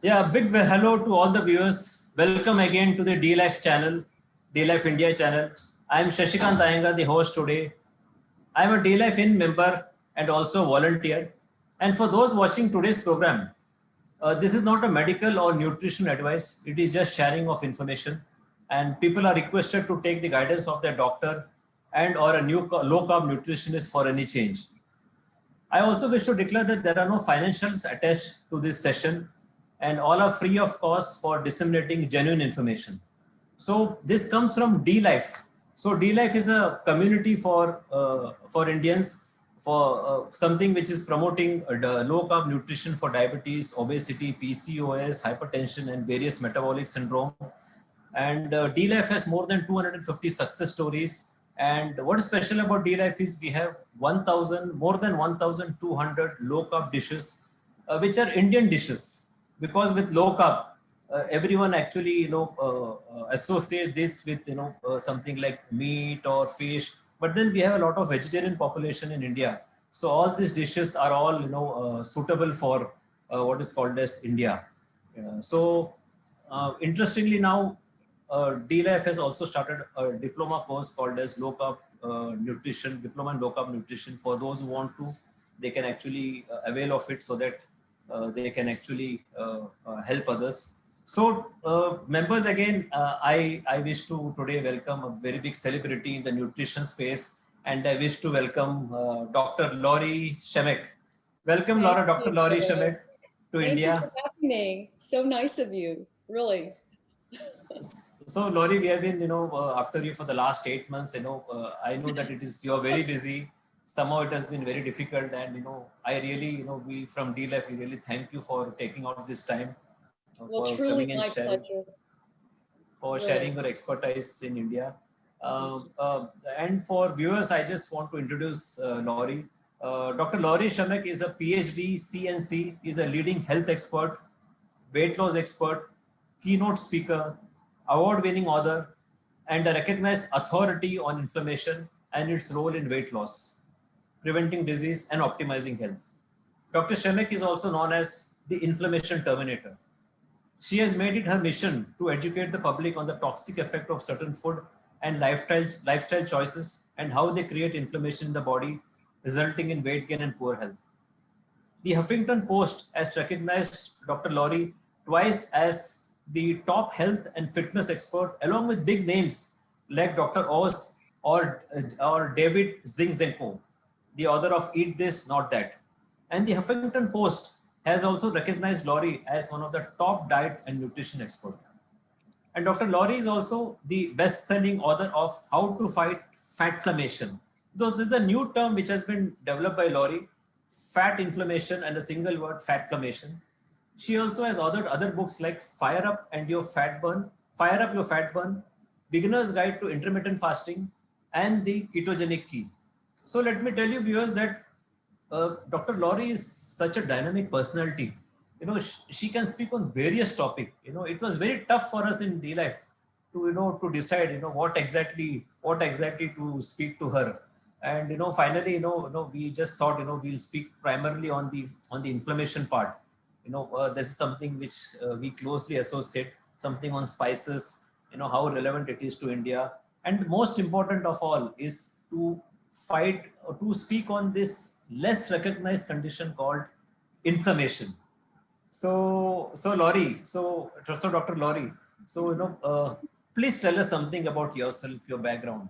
Yeah, hello to all the viewers. Welcome again to the D Life channel, D Life India channel. I am Shashikant Iyengar, the host today. I am a D Life In member and also volunteer. And for those watching today's program, this is not a medical or nutrition advice. It is just sharing of information. And people are requested to take the guidance of their doctor and or a new low carb nutritionist for any change. I also wish to declare that there are no financials attached to this session and all are free of cost for disseminating genuine information. So this comes from D Life. So D Life is a community for Indians for something which is promoting the low carb nutrition for diabetes, obesity, PCOS, hypertension, and various metabolic syndrome. And D-Life has more than 250 success stories. And what is special about D-Life is we have more than 1,200 low carb dishes, which are Indian dishes. Because with low carb, everyone actually associates this with something like meat or fish. But then we have a lot of vegetarian population in India. So all these dishes are all suitable for what is called as India. Interestingly now, DLIF has also started a diploma course called as low carb nutrition, diploma in low carb nutrition. For those who want to, they can actually avail of it so that they can actually help others. So members, again, I wish to today welcome a very big celebrity in the nutrition space, and I wish to welcome Dr. Laurie Shemek. Welcome, Thank Laura, Dr. you, Laurie Joe. Shemek to Thank you India. for having me. So nice of you, really. So, Laurie, we have been, after you for the last 8 months. I know that you're very busy. Somehow it has been very difficult, and I really, we from D-Life, we really thank you for taking out this time Well, for coming truly and my pleasure, sharing really. your expertise in India. And for viewers, I just want to introduce Laurie. Dr. Laurie Shemek is a PhD CNC, is a leading health expert, weight loss expert, keynote speaker, award-winning author, and a recognized authority on inflammation and its role in weight loss, preventing disease and optimizing health. Dr. Shemek is also known as the Inflammation Terminator. She has made it her mission to educate the public on the toxic effect of certain food and lifestyle choices and how they create inflammation in the body, resulting in weight gain and poor health. The Huffington Post has recognized Dr. Laurie twice as the top health and fitness expert, along with big names like Dr. Oz or David Zinczenko, the author of Eat This, Not That. And the Huffington Post has also recognized Laurie as one of the top diet and nutrition experts. And Dr. Laurie is also the best-selling author of How to Fight FATflammation. This is a new term which has been developed by Laurie, fat inflammation and a single word, fatflammation. She also has authored other books like Fire Up Your Fat Burn, Beginner's Guide to Intermittent Fasting, and the Ketogenic Key. So let me tell you viewers that Dr. Laurie is such a dynamic personality. She can speak on various topics. It was very tough for us in D life to to decide what exactly to speak to her. And finally we just thought we'll speak primarily on the inflammation part. This is something which we closely associate, something on spices, how relevant it is to India, and most important of all is to fight or to speak on this less recognized condition called inflammation. So Laurie, so Dr. Laurie, so please tell us something about yourself, your background.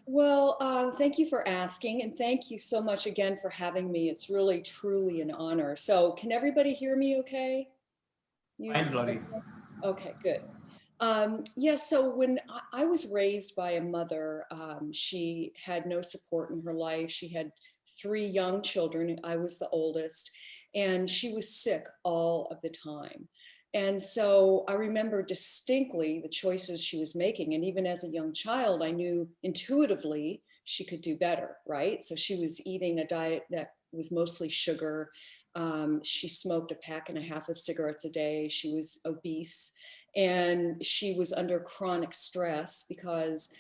Well, thank you for asking, and thank you so much again for having me. It's really, truly an honor. So can everybody hear me okay? You Fine, Laurie. okay? Okay, good. Yeah, so when I was raised by a mother, she had no support in her life. She had 3 young children. I was the oldest, and she was sick all of the time. And so I remember distinctly the choices she was making. And even as a young child, I knew intuitively she could do better, right? So she was eating a diet that was mostly sugar. She smoked a pack and a half of cigarettes a day. She was obese, and she was under chronic stress because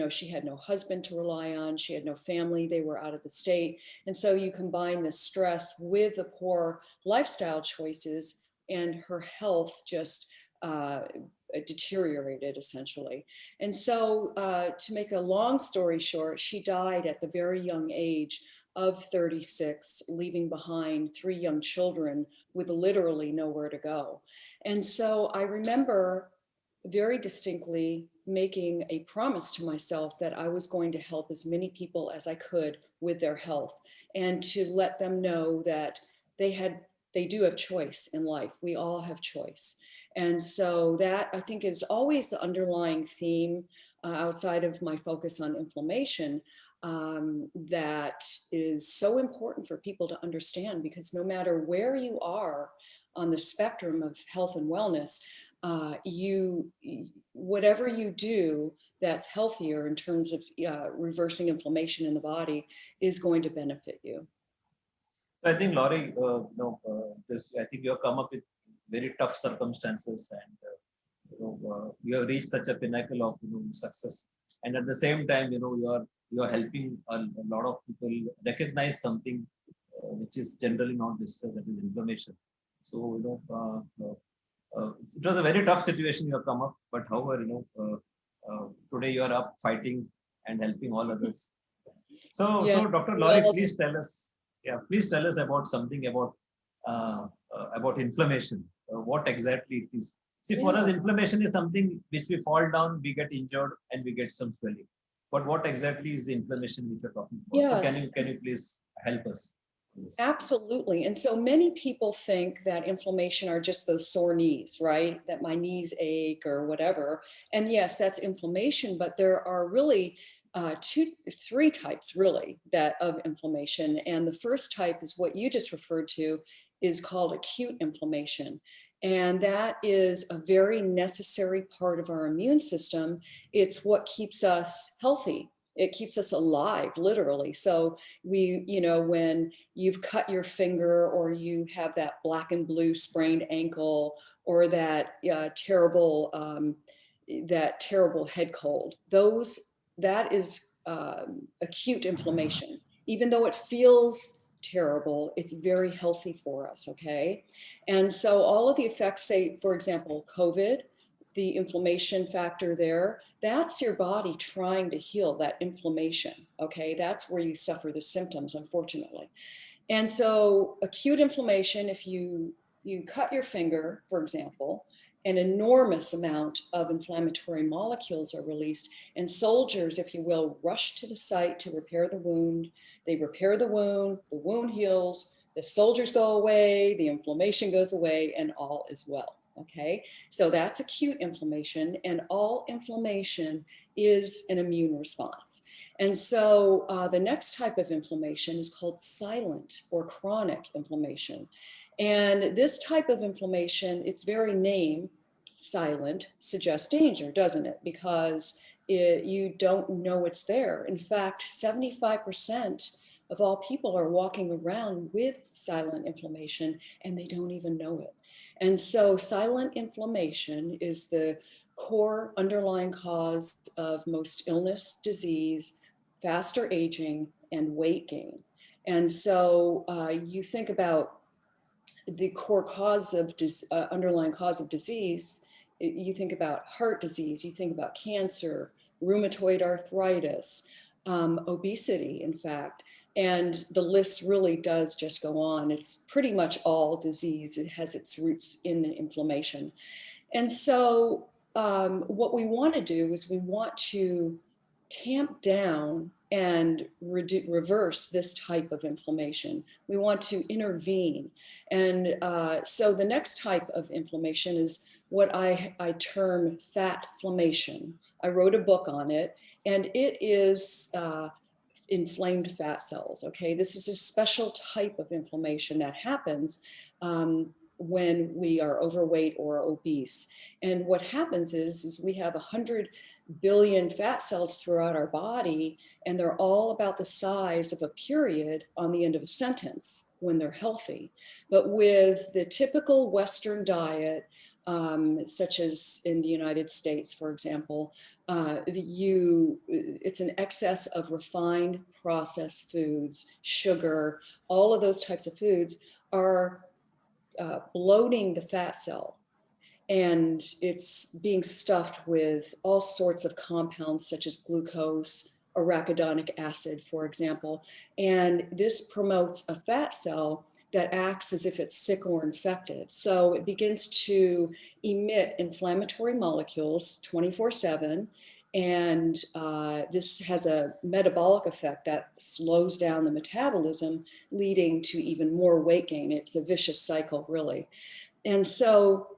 she had no husband to rely on, she had no family, they were out of the state. And so you combine the stress with the poor lifestyle choices, and her health just deteriorated essentially. And so to make a long story short, she died at the very young age of 36, leaving behind 3 young children with literally nowhere to go. And so I remember very distinctly making a promise to myself that I was going to help as many people as I could with their health, and to let them know that they do have choice in life. We all have choice. And so that, I think, is always the underlying theme outside of my focus on inflammation, that is so important for people to understand, because no matter where you are on the spectrum of health and wellness, whatever you do that's healthier in terms of reversing inflammation in the body is going to benefit you. So I think, Laurie, I think you have come up with very tough circumstances, and you have reached such a pinnacle of success, and at the same time, you are helping a lot of people recognize something which is generally not discussed, that is inflammation. So it was a very tough situation you have come up, but however, today you are up fighting and helping all others. So, Yeah. so Dr. Laurie, please tell us, please tell us about something about inflammation. What exactly it is? See, for us, inflammation is something which we fall down, we get injured, and we get some swelling. But what exactly is the inflammation which you're talking about? Yes. So can you please help us? Yes. Absolutely. And so many people think that inflammation are just those sore knees, right? That my knees ache or whatever. And yes, that's inflammation, but there are really three types really of inflammation. And the first type is what you just referred to, is called acute inflammation. And that is a very necessary part of our immune system. It's what keeps us healthy. It keeps us alive, literally. So when you've cut your finger, or you have that black and blue sprained ankle, or that terrible head cold, that is acute inflammation. Even though it feels terrible, it's very healthy for us, okay? And so all of the effects, say, for example, COVID, the inflammation factor there, that's your body trying to heal that inflammation, okay? That's where you suffer the symptoms, unfortunately. And so acute inflammation, if you cut your finger, for example, an enormous amount of inflammatory molecules are released, and soldiers, if you will, rush to the site to repair the wound. They repair the wound heals, the soldiers go away, the inflammation goes away, and all is well. Okay, so that's acute inflammation, and all inflammation is an immune response. And so the next type of inflammation is called silent or chronic inflammation. And this type of inflammation, its very name, silent, suggests danger, doesn't it? Because you don't know it's there. In fact, 75% of all people are walking around with silent inflammation, and they don't even know it. And so silent inflammation is the core underlying cause of most illness, disease, faster aging, and weight gain. And so you think about the core cause of underlying cause of disease, you think about heart disease, you think about cancer, rheumatoid arthritis, obesity, in fact. And the list really does just go on. It's pretty much all disease. It has its roots in inflammation. And so what we want to do is we want to tamp down and reverse this type of inflammation. We want to intervene. And so the next type of inflammation is what I term fatflammation. I wrote a book on it, and it is inflamed fat cells. Okay, this is a special type of inflammation that happens when we are overweight or obese. And what happens is we have 100 billion fat cells throughout our body, and they're all about the size of a period on the end of a sentence when they're healthy. But with the typical Western diet, such as in the United States, for example, it's an excess of refined processed foods, sugar, all of those types of foods are bloating the fat cell, and it's being stuffed with all sorts of compounds such as glucose, arachidonic acid, for example. And this promotes a fat cell that acts as if it's sick or infected. So it begins to emit inflammatory molecules 24/7. And this has a metabolic effect that slows down the metabolism, leading to even more weight gain. It's a vicious cycle, really. And so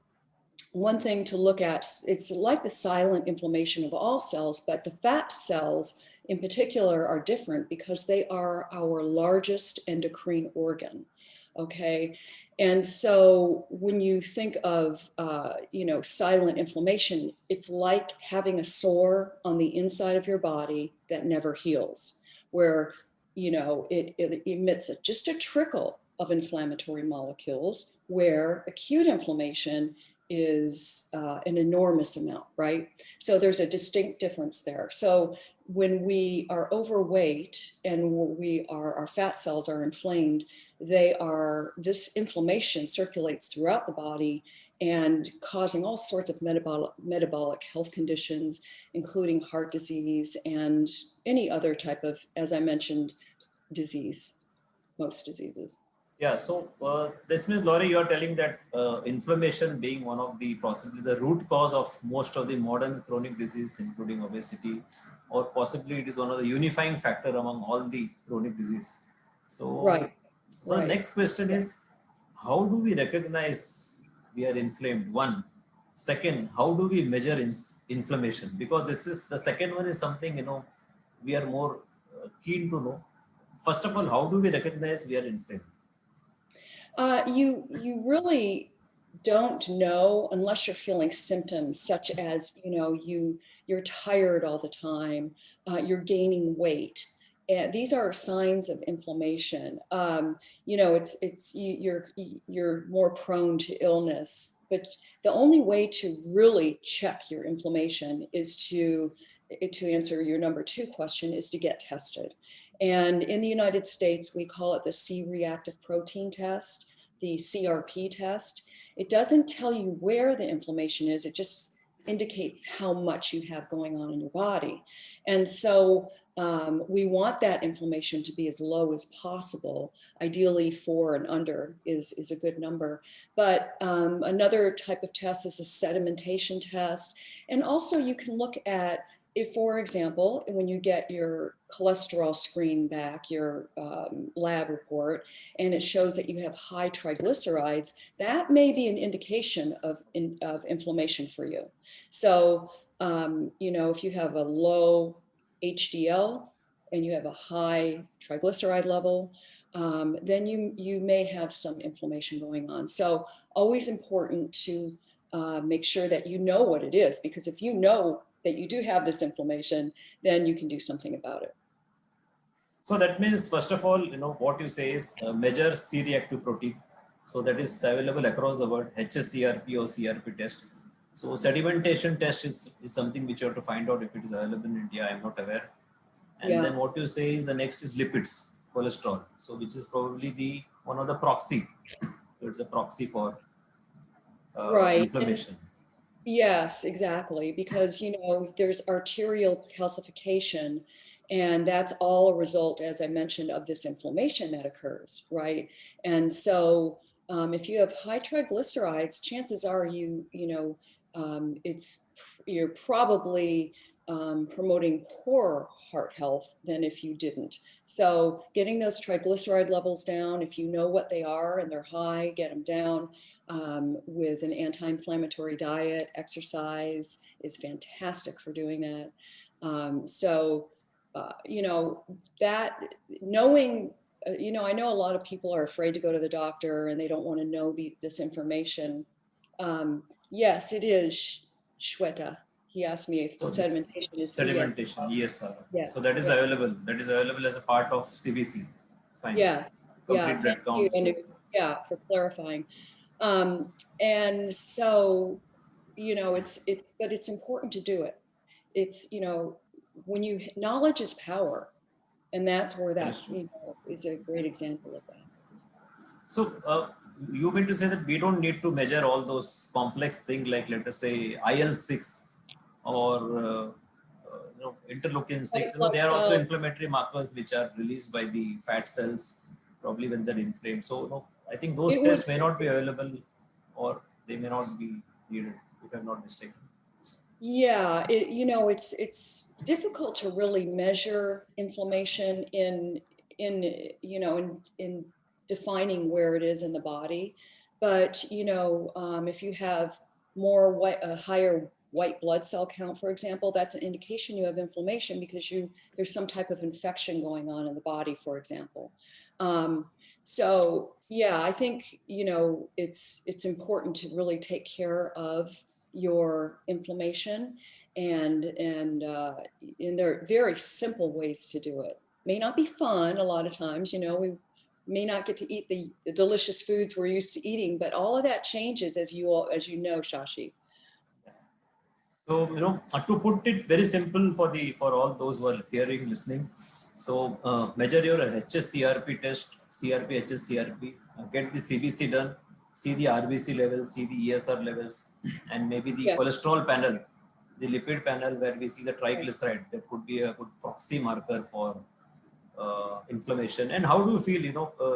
one thing to look at, it's like the silent inflammation of all cells, but the fat cells in particular are different because they are our largest endocrine organ. Okay. And so when you think of, silent inflammation, it's like having a sore on the inside of your body that never heals, where, it emits just a trickle of inflammatory molecules, where acute inflammation is an enormous amount, right? So there's a distinct difference there. So when we are overweight and our fat cells are inflamed, this inflammation circulates throughout the body and causing all sorts of metabolic health conditions, including heart disease and any other type of, as I mentioned, disease, most diseases. Yeah, so this means, Laurie, you are telling that inflammation being one of the possibly the root cause of most of the modern chronic disease, including obesity, or possibly it is one of the unifying factor among all the chronic disease. So, Right. The next question is, how do we recognize we are inflamed? One. Second, how do we measure inflammation? Because this is the second one is something, we are more keen to know. First of all, how do we recognize we are inflamed? You really don't know unless you're feeling symptoms such as, you're tired all the time, you're gaining weight. And these are signs of inflammation. You're more prone to illness, but the only way to really check your inflammation is to answer your number two question, is to get tested. And in the United States, we call it the C-reactive protein test, the CRP test. It doesn't tell you where the inflammation is, it just indicates how much you have going on in your body. And so we want that inflammation to be as low as possible. Ideally 4 and under is a good number. But another type of test is a sedimentation test. And also you can look at, if, for example, when you get your cholesterol screen back, your lab report, and it shows that you have high triglycerides, that may be an indication of inflammation for you. So, if you have a low HDL and you have a high triglyceride level, then you may have some inflammation going on. So always important to make sure that you know what it is, because if you know that you do have this inflammation, then you can do something about it. So that means, first of all, what you say is measure C-reactive protein. So that is available across the world, HSCRP or CRP test. So sedimentation test is something which you have to find out if it is available in India. I'm not aware. And then what you say is the next is lipids, cholesterol. So which is probably one of the proxy. So it's a proxy for inflammation. Yes, exactly. Because, there's arterial calcification, and that's all a result, as I mentioned, of this inflammation that occurs, right? And so if you have high triglycerides, chances are you're probably promoting poor heart health than if you didn't. So getting those triglyceride levels down, if you know what they are and they're high, get them down. With an anti-inflammatory diet, exercise is fantastic for doing that. That knowing, I know a lot of people are afraid to go to the doctor and they don't want to know this information. Yes, it is Shweta. He asked me if the sedimentation is sedimentation. Yes, sir. Yes. So that is available. That is available as a part of CBC. Fine. Yes. Complete blood count. Yeah, for clarifying. And so, but it's important to do it. It's, knowledge is power, and that's where that, is a great example of that. So you mean to say that we don't need to measure all those complex things like, let us say, IL-6 or interleukin White 6. blood They are also cells. inflammatory markers which are released by the fat cells, probably when they're inflamed. So, I think those It would, tests may not be available, or they may not be needed, if I'm not mistaken. yeah, it's difficult to really measure inflammation in defining where it is in the body. But if you have a higher white blood cell count, for example, that's an indication you have inflammation because there's some type of infection going on in the body, for example. So yeah, I think it's important to really take care of your inflammation, and there are very simple ways to do it. May not be fun a lot of times, we may not get to eat the delicious foods we're used to eating, but all of that changes as you know, Shashi. So, to put it very simple for all those who are hearing, listening. So, measure your HSCRP test, CRP, HSCRP, get the CBC done, see the RBC levels, see the ESR levels, and maybe the Yes. cholesterol panel, the lipid panel where we see the Right. triglyceride. That could be a good proxy marker for inflammation. And how do you feel?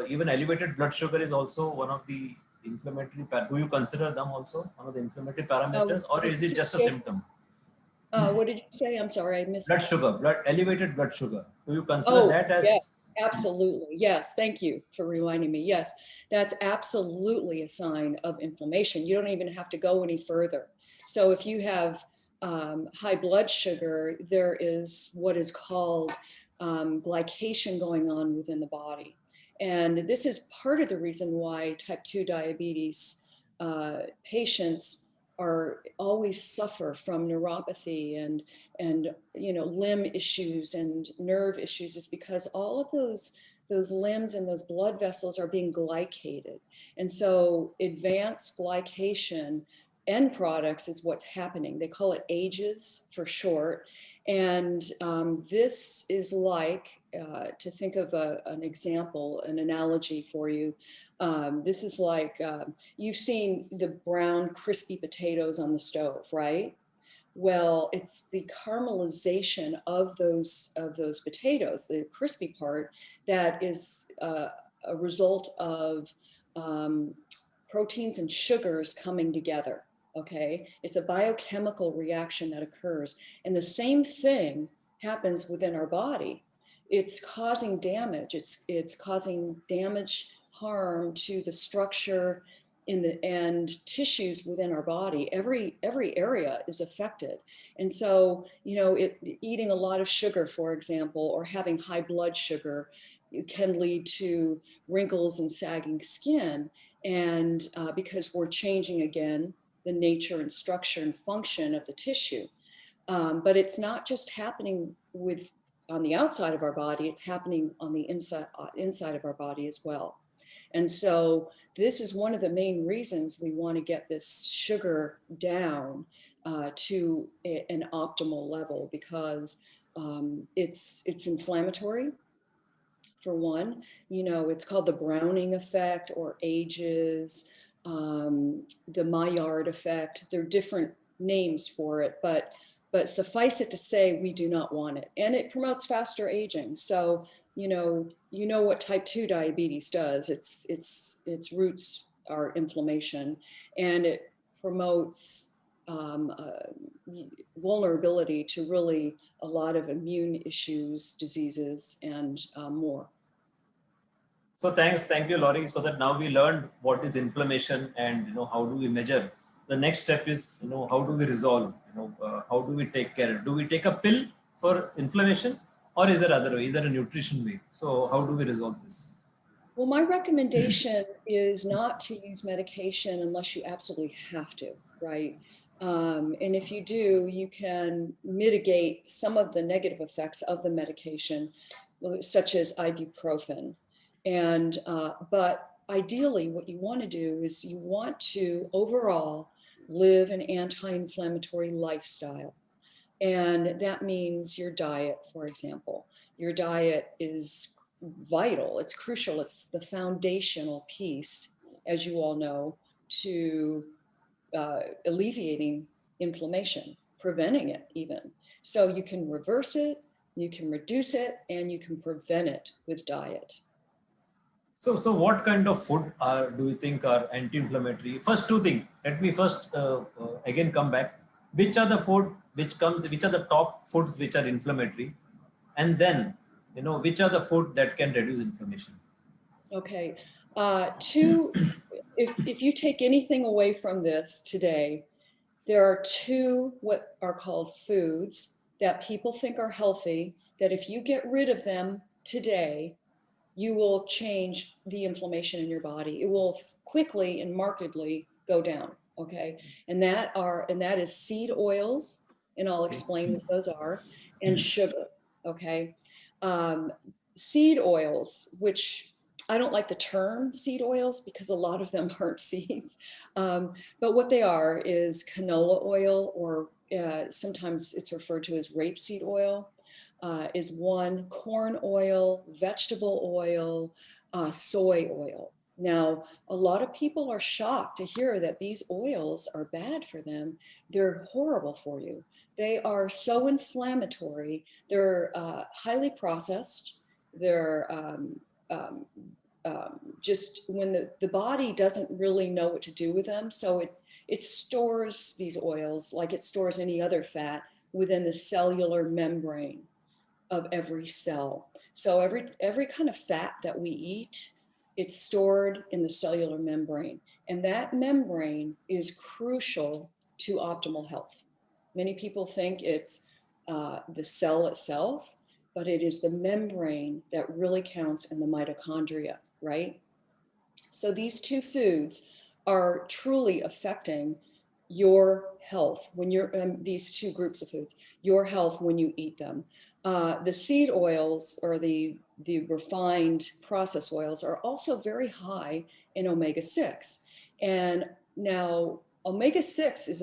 Even elevated blood sugar is also one of the inflammatory. Do you consider them also one of the inflammatory parameters, or is it just a symptom? What did you say? I'm sorry, I missed Blood that. sugar, elevated blood sugar. Do you consider Oh, that yes, as? absolutely. Yes, thank you for reminding me. Yes, that's absolutely a sign of inflammation. You don't even have to go any further. So if you have high blood sugar, there is what is called glycation going on within the body. And this is part of the reason why type 2 diabetes patients are always suffer from neuropathy and limb issues and nerve issues, is because all of those limbs and those blood vessels are being glycated. And so advanced glycation end products is what's happening. They call it AGEs for short. And this is like, to think of an example, an analogy for you. This is like, you've seen the brown crispy potatoes on the stove, right? Well, it's the caramelization of those potatoes, the crispy part, that is a result of proteins and sugars coming together. Okay, it's a biochemical reaction that occurs, and the same thing happens within our body. It's causing damage. It's causing damage, harm to the structure and tissues within our body. Every area is affected. And so, eating a lot of sugar, for example, or having high blood sugar, can lead to wrinkles and sagging skin. And because we're changing again the nature and structure and function of the tissue. But it's not just happening on the outside of our body, it's happening on the inside of our body as well. And so this is one of the main reasons we want to get this sugar down to an optimal level, because it's inflammatory, for one. It's called the Browning effect or AGEs, the Maillard effect. There are different names for it, but suffice it to say, we do not want it. And it promotes faster aging. So, you know what type 2 diabetes does. Its roots are inflammation, and it promotes vulnerability to really a lot of immune issues, diseases, and more. So thank you, Laurie. So that now we learned what is inflammation and how do we measure. The next step is how do we resolve. How do we take care. Do we take a pill for inflammation, or is there other way? Is there a nutrition way? So how do we resolve this? Well, my recommendation is not to use medication unless you absolutely have to, right? And if you do, you can mitigate some of the negative effects of the medication, such as ibuprofen. And but ideally, what you want to do is you want to overall live an anti-inflammatory lifestyle. And that means your diet, for example. Your diet is vital, it's crucial, it's the foundational piece as you all know, to alleviating inflammation, preventing it even. So you can reverse it, you can reduce it, and you can prevent it with diet. So what kind of food do you think are anti-inflammatory? First, two things. Let me first again come back. Which are the food which are the top foods which are inflammatory? And then, which are the food that can reduce inflammation? Okay. If you take anything away from this today, there are two what are called foods that people think are healthy, that if you get rid of them today, you will change the inflammation in your body. It will quickly and markedly go down. Okay. And that is seed oils, and I'll explain what those are, and sugar. Okay. Um, Seed oils, which I don't like the term seed oils because a lot of them aren't seeds. But what they are is canola oil, or sometimes it's referred to as rapeseed oil. Is one, corn oil, vegetable oil, soy oil. Now, a lot of people are shocked to hear that these oils are bad for them. They're horrible for you. They are so inflammatory. They're highly processed. They're just when the body doesn't really know what to do with them. So it stores these oils like it stores any other fat within the cellular membrane of every cell. So every kind of fat that we eat, it's stored in the cellular membrane. And that membrane is crucial to optimal health. Many people think it's the cell itself, but it is the membrane that really counts in the mitochondria, right? So these two foods are truly affecting your health when you're these two groups of foods, your health when you eat them. The seed oils, or the refined process oils, are also very high in omega-6. And now omega-6 is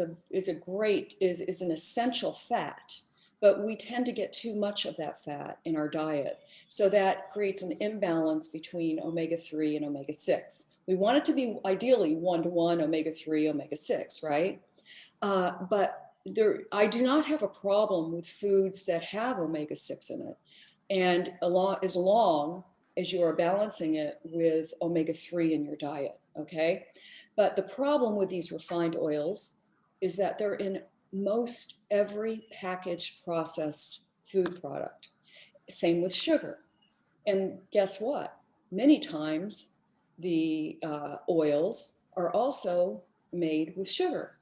an essential fat, but we tend to get too much of that fat in our diet. So that creates an imbalance between omega-3 and omega-6. We want it to be ideally 1-to-1 omega-3, omega-6, right? But I do not have a problem with foods that have omega-6 in it. And as long as you are balancing it with omega-3 in your diet, okay? But the problem with these refined oils is that they're in most every packaged processed food product. Same with sugar. And guess what? Many times the oils are also made with sugar.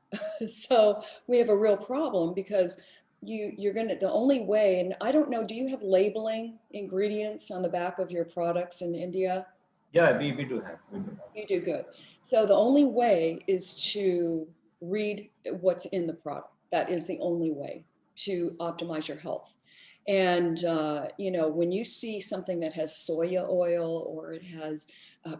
So we have a real problem because the only way, and I don't know, do you have labeling ingredients on the back of your products in India? Yeah, we do have. You do good. So the only way is to read what's in the product. That is the only way to optimize your health. And, when you see something that has soya oil, or it has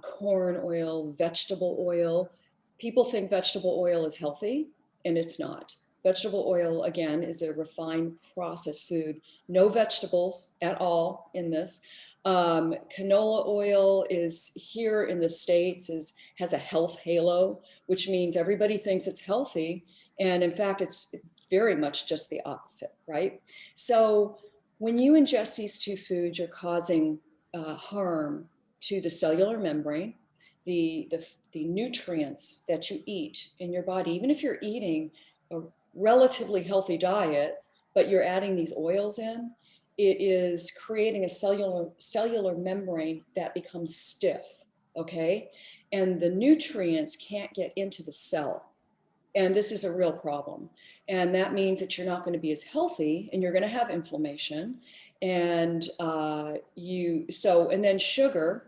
corn oil, vegetable oil, people think vegetable oil is healthy, and it's not. Vegetable oil, again, is a refined processed food. No vegetables at all in this. Canola oil is here in the States has a health halo, which means everybody thinks it's healthy. And in fact, it's very much just the opposite, right? So when you ingest these two foods, you're causing harm to the cellular membrane, the nutrients that you eat in your body. Even if you're eating a relatively healthy diet, but you're adding these oils in, it is creating a cellular membrane that becomes stiff, okay? And the nutrients can't get into the cell. And this is a real problem. And that means that you're not going to be as healthy, and you're going to have inflammation. And and then sugar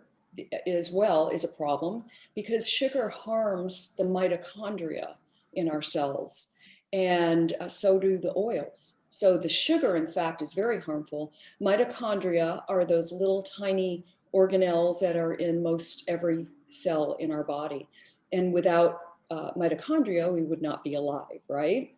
as well is a problem, because sugar harms the mitochondria in our cells. And so do the oils. So the sugar, in fact, is very harmful. Mitochondria are those little tiny organelles that are in most every cell in our body. And without mitochondria, we would not be alive, right?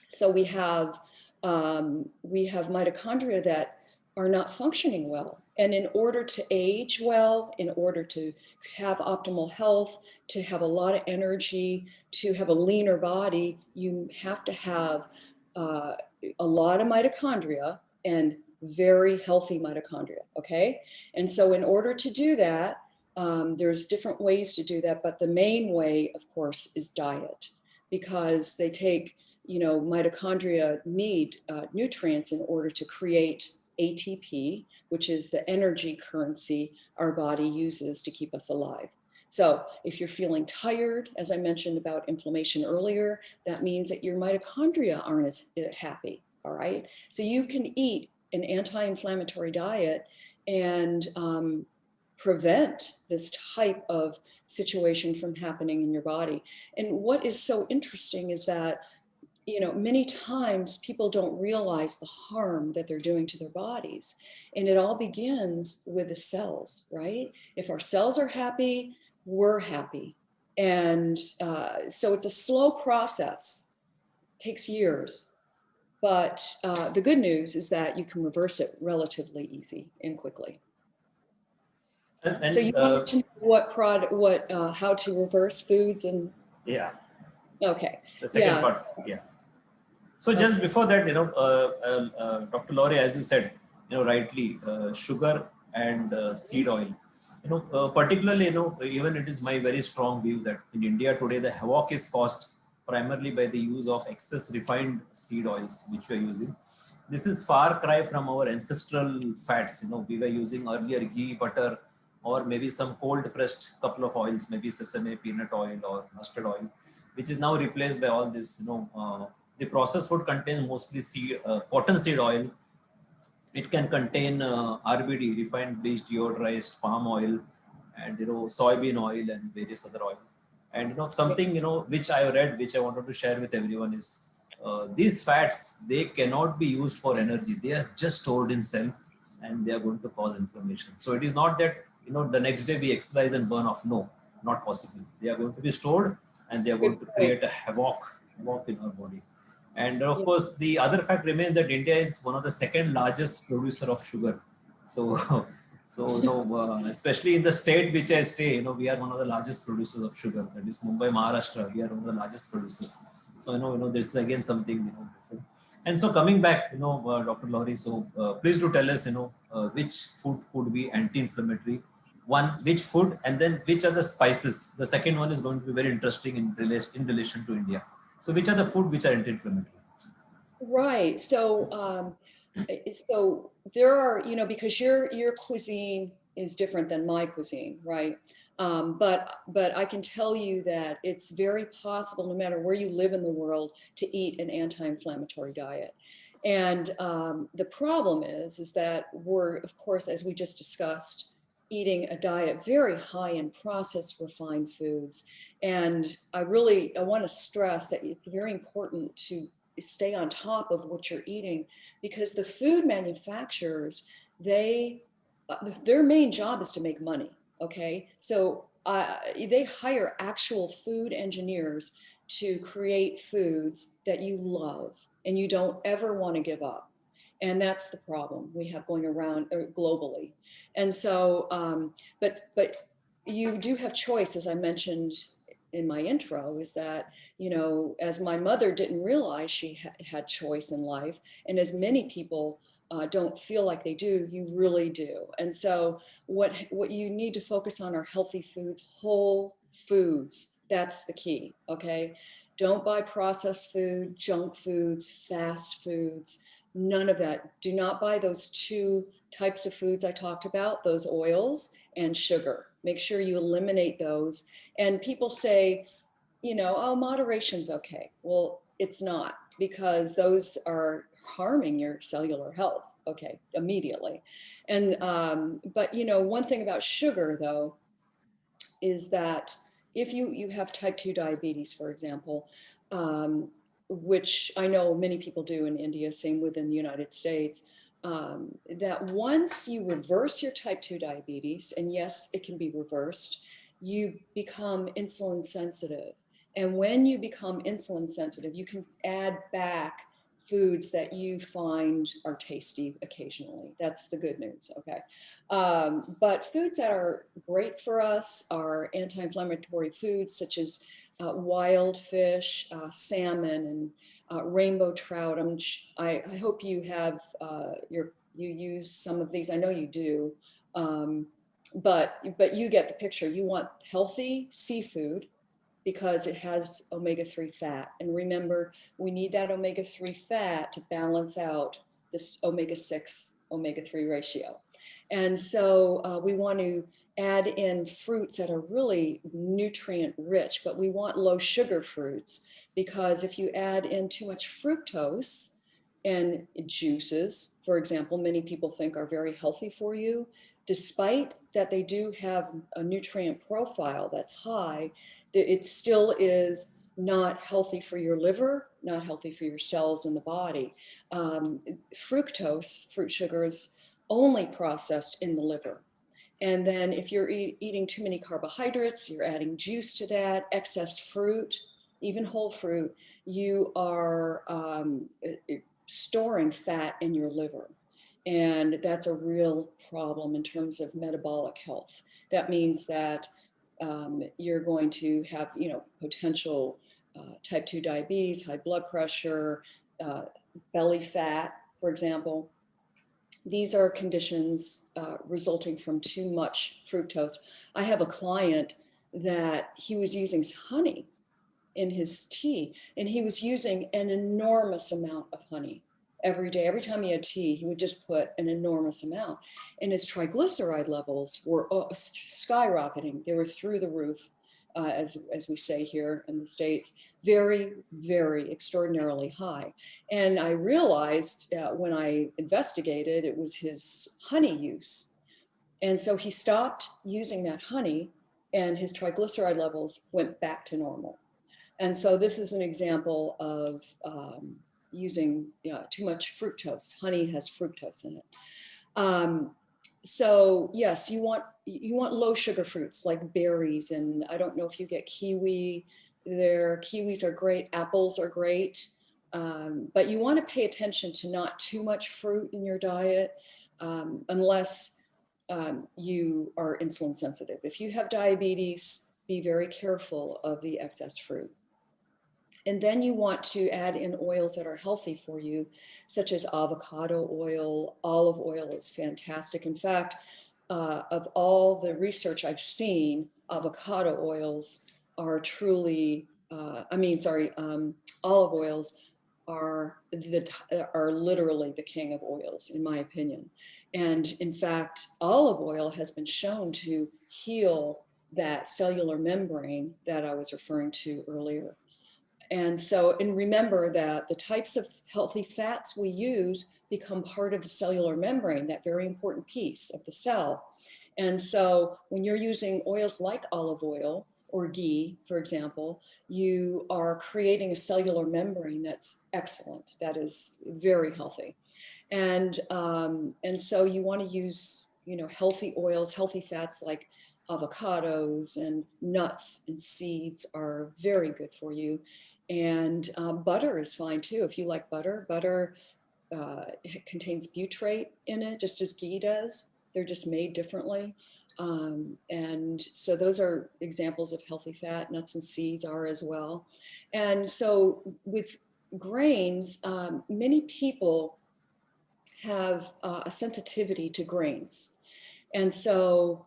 So we have mitochondria that are not functioning well. And in order to age well, in order to have optimal health, to have a lot of energy, to have a leaner body, you have to have a lot of mitochondria and very healthy mitochondria, okay? And so in order to do that, there's different ways to do that, but the main way, of course, is diet, because they take, mitochondria need nutrients in order to create ATP, which is the energy currency our body uses to keep us alive. So if you're feeling tired, as I mentioned about inflammation earlier, that means that your mitochondria aren't as happy, all right? So you can eat an anti-inflammatory diet and prevent this type of situation from happening in your body. And what is so interesting is that, many times people don't realize the harm that they're doing to their bodies. And it all begins with the cells, right? If our cells are happy, we're happy. And so it's a slow process, takes years. But the good news is that you can reverse it relatively easy and quickly. So you want to know how to reverse foods and yeah, okay. the second Yeah. part, yeah. So just before that, Dr. Laurie, as you said, rightly, sugar and seed oil, particularly, even it is my very strong view that in India today, the havoc is caused primarily by the use of excess refined seed oils, which we are using. This is far cry from our ancestral fats. We were using earlier ghee, butter, or maybe some cold pressed couple of oils, maybe sesame, peanut oil, or mustard oil, which is now replaced by all this, the processed food contains mostly cotton seed oil. It can contain RBD, refined bleached deodorized palm oil, and soybean oil and various other oil. And something which I read, which I wanted to share with everyone is these fats, they cannot be used for energy. They are just stored in cell, and they are going to cause inflammation. So it is not that the next day we exercise and burn off. No, not possible. They are going to be stored, and they are going to create a havoc in our body. And of course, the other fact remains that India is one of the second largest producer of sugar. So, especially in the state which I stay, we are one of the largest producers of sugar. That is Mumbai, Maharashtra. We are one of the largest producers. So, this is again something, different. And so coming back, Dr. Laurie, so please do tell us, which food could be anti-inflammatory, one, which food, and then which are the spices. The second one is going to be very interesting in relation to India. So which are the food which are anti-inflammatory? Right. So there are, because your cuisine is different than my cuisine, right? But I can tell you that it's very possible, no matter where you live in the world, to eat an anti-inflammatory diet. And the problem is that we're, of course, as we just discussed, eating a diet very high in processed refined foods. And I want to stress that it's very important to stay on top of what you're eating, because the food manufacturers, their main job is to make money. Okay, so they hire actual food engineers to create foods that you love and you don't ever want to give up. And that's the problem we have going around globally. And so, but you do have choice, as I mentioned in my intro, is that, as my mother didn't realize she had choice in life, and as many people don't feel like they do, you really do. And so what you need to focus on are healthy foods, whole foods. That's the key, okay? Don't buy processed food, junk foods, fast foods, none of that. Do not buy those two types of foods I talked about, those oils and sugar. Make sure you eliminate those. And people say, oh, moderation's okay. Well, it's not, because those are harming your cellular health, okay, immediately. And, but, one thing about sugar, though, is that if you have type 2 diabetes, for example, which I know many people do in India, same within the United States, that once you reverse your type 2 diabetes, and yes, it can be reversed, you become insulin sensitive. And when you become insulin sensitive, you can add back foods that you find are tasty occasionally. That's the good news, okay? But foods that are great for us are anti-inflammatory foods such as wild fish, salmon, and rainbow trout. I hope you have you use some of these. I know you do, but you get the picture. You want healthy seafood because it has omega-3 fat. And remember, we need that omega-3 fat to balance out this omega-6, omega-3 ratio. And so we want to add in fruits that are really nutrient rich, but we want low sugar fruits, because if you add in too much fructose and juices, for example, many people think are very healthy for you, despite that they do have a nutrient profile that's high, it still is not healthy for your liver, not healthy for your cells in the body. Fructose, fruit sugar, is only processed in the liver. And then if you're eating too many carbohydrates, you're adding juice to that, excess fruit, even whole fruit, you are storing fat in your liver. And that's a real problem in terms of metabolic health. That means that you're going to have, potential type 2 diabetes, high blood pressure, belly fat, for example. These are conditions resulting from too much fructose. I have a client that he was using honey in his tea, and he was using an enormous amount of honey every day. Every time he had tea, he would just put an enormous amount. And his triglyceride levels were skyrocketing. They were through the roof, as we say here in the States, very, very extraordinarily high. And I realized when I investigated, it was his honey use. And so he stopped using that honey, and his triglyceride levels went back to normal. And so this is an example of using too much fructose. Honey has fructose in it. So yes, you want low sugar fruits like berries, and I don't know if you get kiwi there. Kiwis are great, apples are great, but you want to pay attention to not too much fruit in your diet unless you are insulin sensitive. If you have diabetes, be very careful of the excess fruit. And then you want to add in oils that are healthy for you, such as avocado oil. Olive oil is fantastic. In fact, of all the research I've seen, avocado oils are truly, olive oils are literally the king of oils, in my opinion. And in fact, olive oil has been shown to heal that cellular membrane that I was referring to earlier. And remember that the types of healthy fats we use become part of the cellular membrane, that very important piece of the cell. And so when you're using oils like olive oil or ghee, for example, you are creating a cellular membrane that's excellent, that is very healthy. And so you want to use, healthy oils, healthy fats like avocados and nuts and seeds are very good for you. And butter is fine too. If you like butter, it contains butyrate in it, just as ghee does. They're just made differently. And so those are examples of healthy fat. Nuts and seeds are as well. And so with grains, many people have a sensitivity to grains. And so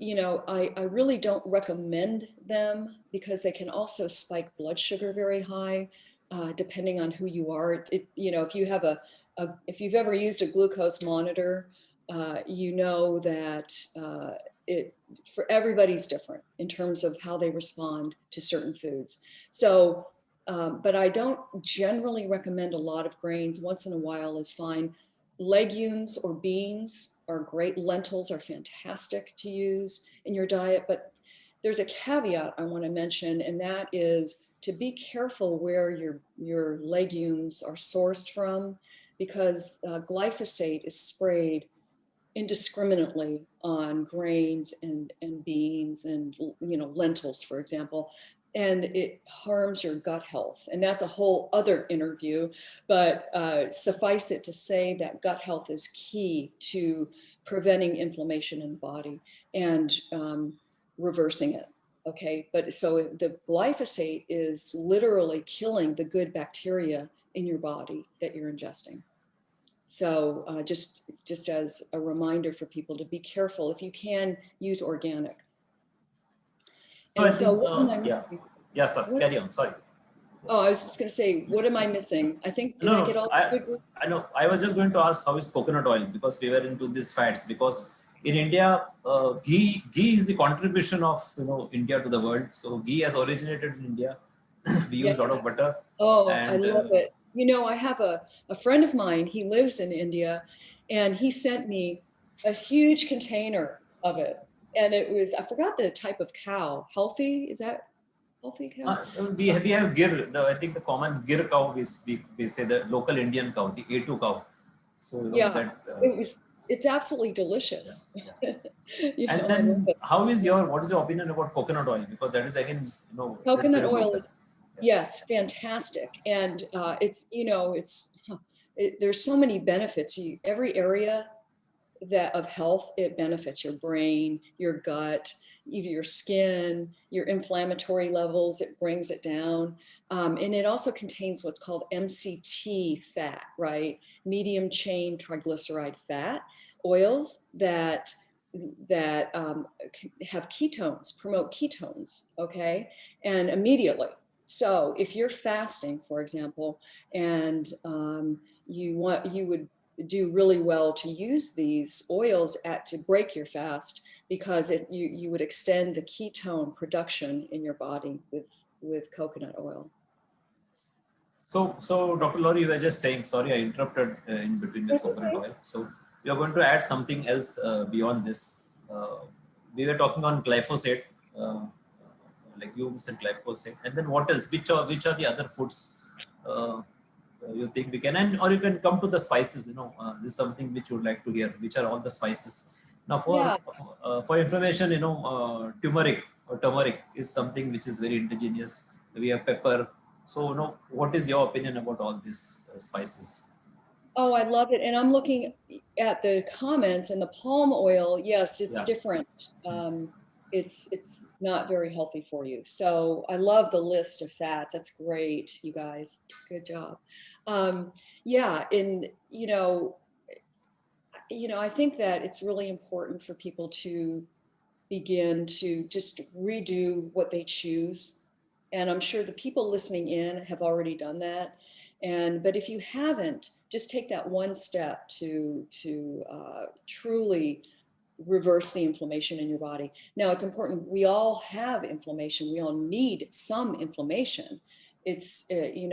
I really don't recommend them because they can also spike blood sugar very high, depending on who you are. If you have if you've ever used a glucose monitor, you know that for everybody's different in terms of how they respond to certain foods. So, but I don't generally recommend a lot of grains. Once in a while is fine. Legumes or beans are great. Lentils are fantastic to use in your diet, but there's a caveat I want to mention, and that is to be careful where your legumes are sourced from, because glyphosate is sprayed indiscriminately on grains and beans and lentils, for example. and it harms your gut health. And that's a whole other interview, but suffice it to say that gut health is key to preventing inflammation in the body and reversing it. Okay, but so the glyphosate is literally killing the good bacteria in your body that you're ingesting. So just as a reminder for people to be careful, if you can, use organic. So I And so think, what am I yeah, missing? yeah, sir, What, carry on. Sorry. oh, I was just going to say, what am I missing? I think, did No, I no, get all the good? I know. I was just going to ask how is coconut oil, because we were into these fats. Because in India, ghee is the contribution of India to the world. So ghee has originated in India. We use a lot of Yes. butter, Oh, I and love it. You know, I have a friend of mine, he lives in India, and he sent me a huge container of it. And it was, I forgot the type of cow. Healthy? Is that healthy cow? we have gir. I think the common gir cow, we say the local Indian cow, the A2 cow. So Yeah, that. it's absolutely Yeah, delicious. yeah. You And know, I love then, it. what is your opinion about coconut oil? Because that is again, that's Coconut very oil local. is, Yeah. yes, fantastic. And it's, there's so many benefits. Every area that of health, it benefits your brain, your gut, even your skin, your inflammatory levels, it brings it down. And it also contains what's called MCT fat, right? Medium chain triglyceride fat, oils that have ketones, promote ketones, okay? And immediately. So if you're fasting, for example, and you would do really well to use these oils to break your fast, because you would extend the ketone production in your body with coconut oil. So Dr. Lori, you were just saying, sorry, I interrupted in between with That's coconut okay. oil. So we are going to add something else beyond this. Uh, we were talking on glyphosate, legumes and glyphosate, and then what else? Which are the other foods you think we can, and or you can come to the spices. This is something which you would like to hear. Which are all the spices? Now, Yeah. for information, turmeric is something which is very indigenous. We have pepper. So, what is your opinion about all these spices? Oh, I love it. And I'm looking at the comments, and the palm oil, yes, it's Yeah. different. It's not very healthy for you. So I love the list of fats. That's great, you guys. Good job. Yeah, and I think that it's really important for people to begin to just redo what they choose. And I'm sure the people listening in have already done that. But if you haven't, just take that one step to truly reverse the inflammation in your body. Now, it's important. We all have inflammation. We all need some inflammation. It's we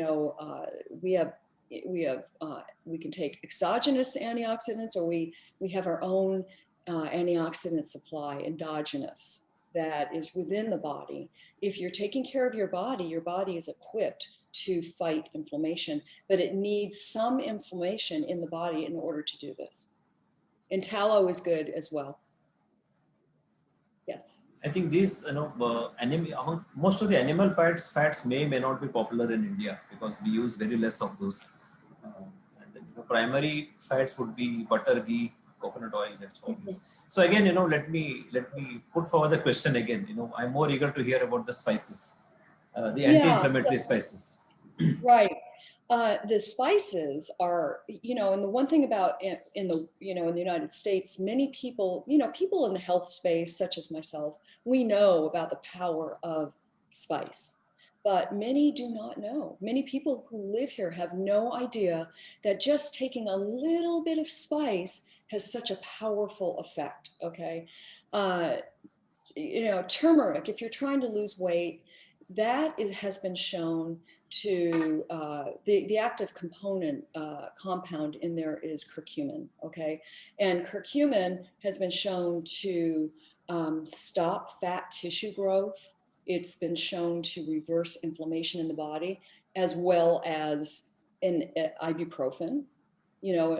can take exogenous antioxidants, or we have our own antioxidant supply, endogenous, that is within the body. If you're taking care of your body is equipped to fight inflammation, but it needs some inflammation in the body in order to do this. And tallow is good as well. Yes. I think these, most of the animal fats may not be popular in India because we use very less of those. And then, primary fats would be butter, ghee, coconut oil. That's obvious. So again, let me put forward the question again. I'm more eager to hear about the spices, the Yeah. anti-inflammatory spices. Right. The spices are, and the one thing about in the United States, many people, people in the health space, such as myself, we know about the power of spice, but many do not know. Many people who live here have no idea that just taking a little bit of spice has such a powerful effect. Okay. Turmeric, if you're trying to lose weight, has been shown to the active compound in there is curcumin. Okay, and curcumin has been shown to stop fat tissue growth. It's been shown to reverse inflammation in the body, as well as an ibuprofen,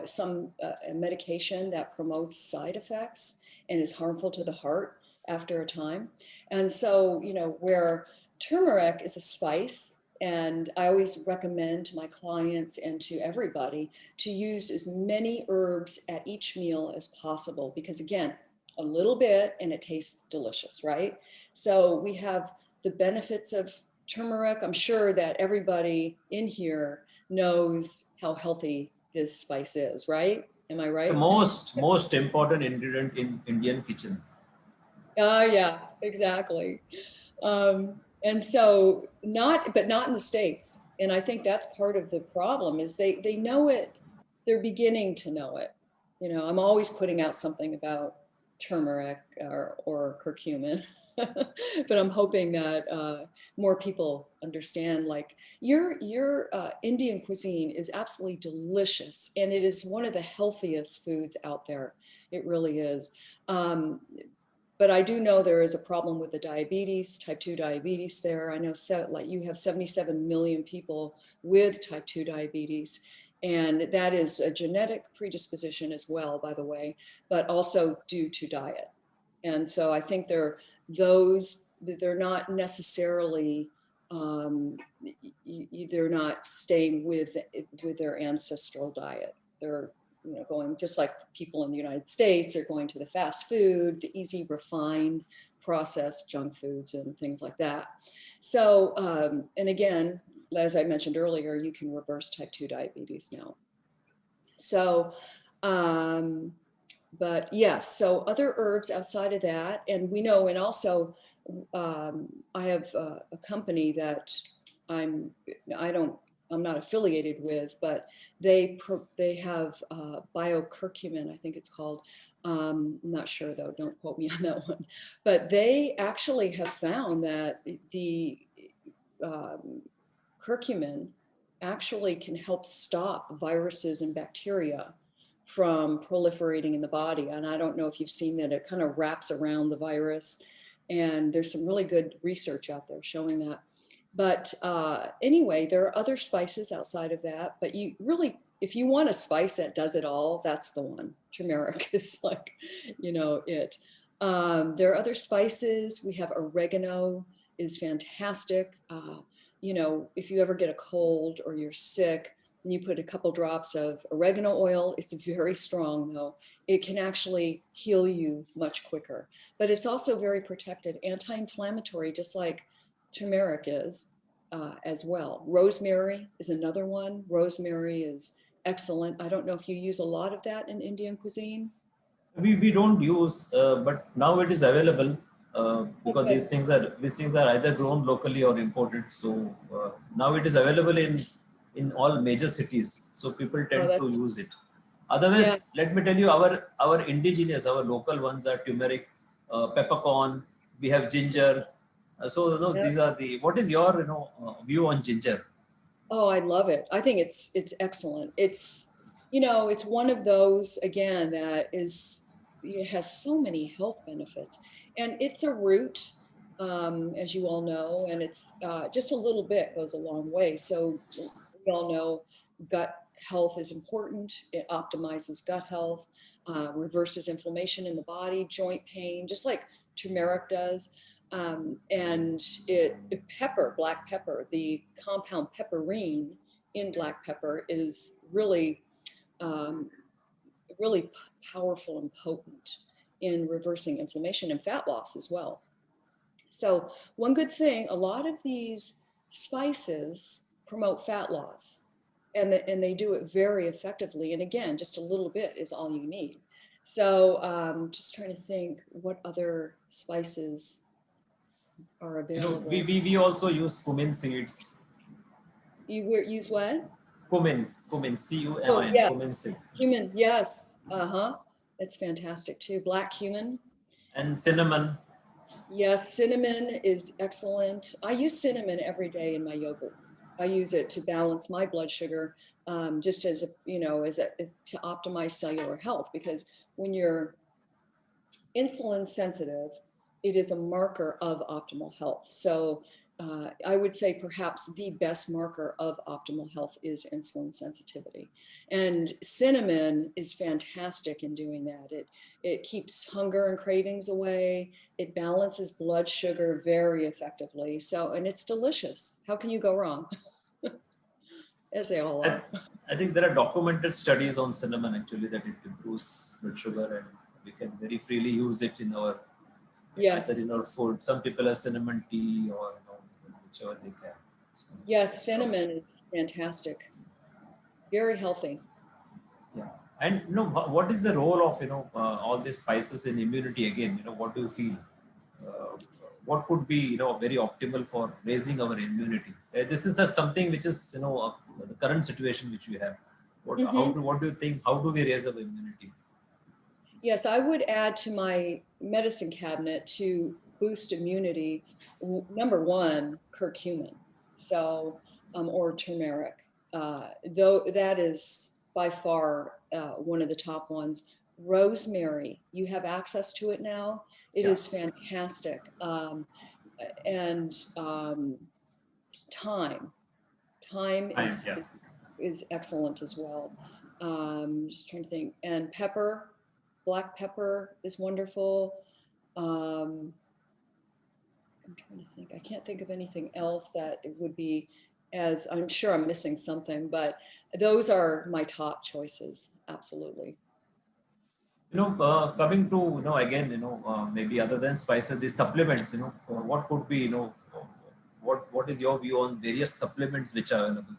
some medication that promotes side effects and is harmful to the heart after a time. And so, where turmeric is a spice, and I always recommend to my clients and to everybody to use as many herbs at each meal as possible, because again, a little bit and it tastes delicious, right? So we have the benefits of turmeric. I'm sure that everybody in here knows how healthy this spice is, right? Am I The right? most important ingredient in Indian kitchen. Oh, yeah, exactly. And so but not in the States. And I think that's part of the problem is they know it, they're beginning to know it. You know, I'm always putting out something about turmeric or curcumin, but I'm hoping that more people understand, like your Indian cuisine is absolutely delicious, and it is one of the healthiest foods out there. It really is. Um, but I do know there is a problem with the diabetes, type 2 diabetes there. I know like you have 77 million people with type 2 diabetes. And that is a genetic predisposition as well, by the way, but also due to diet. And so I think they're not necessarily, they're not staying with their ancestral diet. They're going just like people in the United States are going to the fast food, the easy, refined, processed junk foods and things like that. So, and again, as I mentioned earlier, you can reverse type 2 diabetes now. So, but yes, so other herbs outside of that, and we know, and also I have a company that I'm not affiliated with, but they have biocurcumin, I think it's called. I'm not sure though, don't quote me on that one. But they actually have found that the curcumin actually can help stop viruses and bacteria from proliferating in the body. And I don't know if you've seen that, it kind of wraps around the virus. And there's some really good research out there showing that. But anyway, there are other spices outside of that, but you really, if you want a spice that does it all, that's the one. Turmeric is like, it. There are other spices. We have oregano is fantastic. If you ever get a cold or you're sick, and you put a couple drops of oregano oil, it's very strong though. It can actually heal you much quicker, but it's also very protective, anti-inflammatory, just like turmeric is as well. Rosemary is another one. Rosemary is excellent. I don't know if you use a lot of that in Indian cuisine. We don't use, but now it is available because Okay. these things are either grown locally or imported. So now it is available in all major cities. So people tend to use it. Yeah. Otherwise, let me tell you, our indigenous, our local ones are turmeric, peppercorn. We have ginger. These are the. What is your view on ginger? Oh, I love it. I think it's excellent. It's one of those, again, that it has so many health benefits, and it's a root, as you all know, and it's just a little bit goes a long way. So we all know gut health is important. It optimizes gut health, reverses inflammation in the body, joint pain, just like turmeric does. And black pepper, the compound pepperine in black pepper is really, really powerful and potent in reversing inflammation and fat loss as well. So one good thing, a lot of these spices promote fat loss, and they do it very effectively. And again, just a little bit is all you need. So just trying to think what other spices are available. We also use cumin seeds. You use what? Cumin, cumin, Oh, yeah, cumin seed. cumin. Yes. That's fantastic too. Black cumin. And cinnamon. Yes, cinnamon is excellent. I use cinnamon every day in my yogurt. I use it to balance my blood sugar, just as to optimize cellular health. Because when you're insulin sensitive, it is a marker of optimal health. So I would say perhaps the best marker of optimal health is insulin sensitivity. And cinnamon is fantastic in doing that. It keeps hunger and cravings away. It balances blood sugar very effectively. So, and it's delicious. How can you go wrong? As they all I, are. I think there are documented studies on cinnamon actually that it improves blood sugar, and we can very freely use it in our either Yes. in our food. Some people have cinnamon tea or whichever they can. Yes, cinnamon is fantastic. Very healthy. Yeah. And what is the role of all these spices in immunity again? What do you feel? Uh, what could be very optimal for raising our immunity? This is something which is the current situation which we have. What do you think? How do we raise our immunity? Yes, I would add to my medicine cabinet to boost immunity. Number one, curcumin, so or turmeric. Though that is by far one of the top ones. Rosemary, you have access to it now. It Yeah. is fantastic. And thyme, thyme Yeah. is excellent as well. Just trying to think. And pepper, black pepper is wonderful. Um, I'm trying to think. I can't think of anything else that it would be as, I'm sure I'm missing something, but those are my top choices. Absolutely. Coming to again maybe other than spices, these supplements. What could be what is your view on various supplements which are available?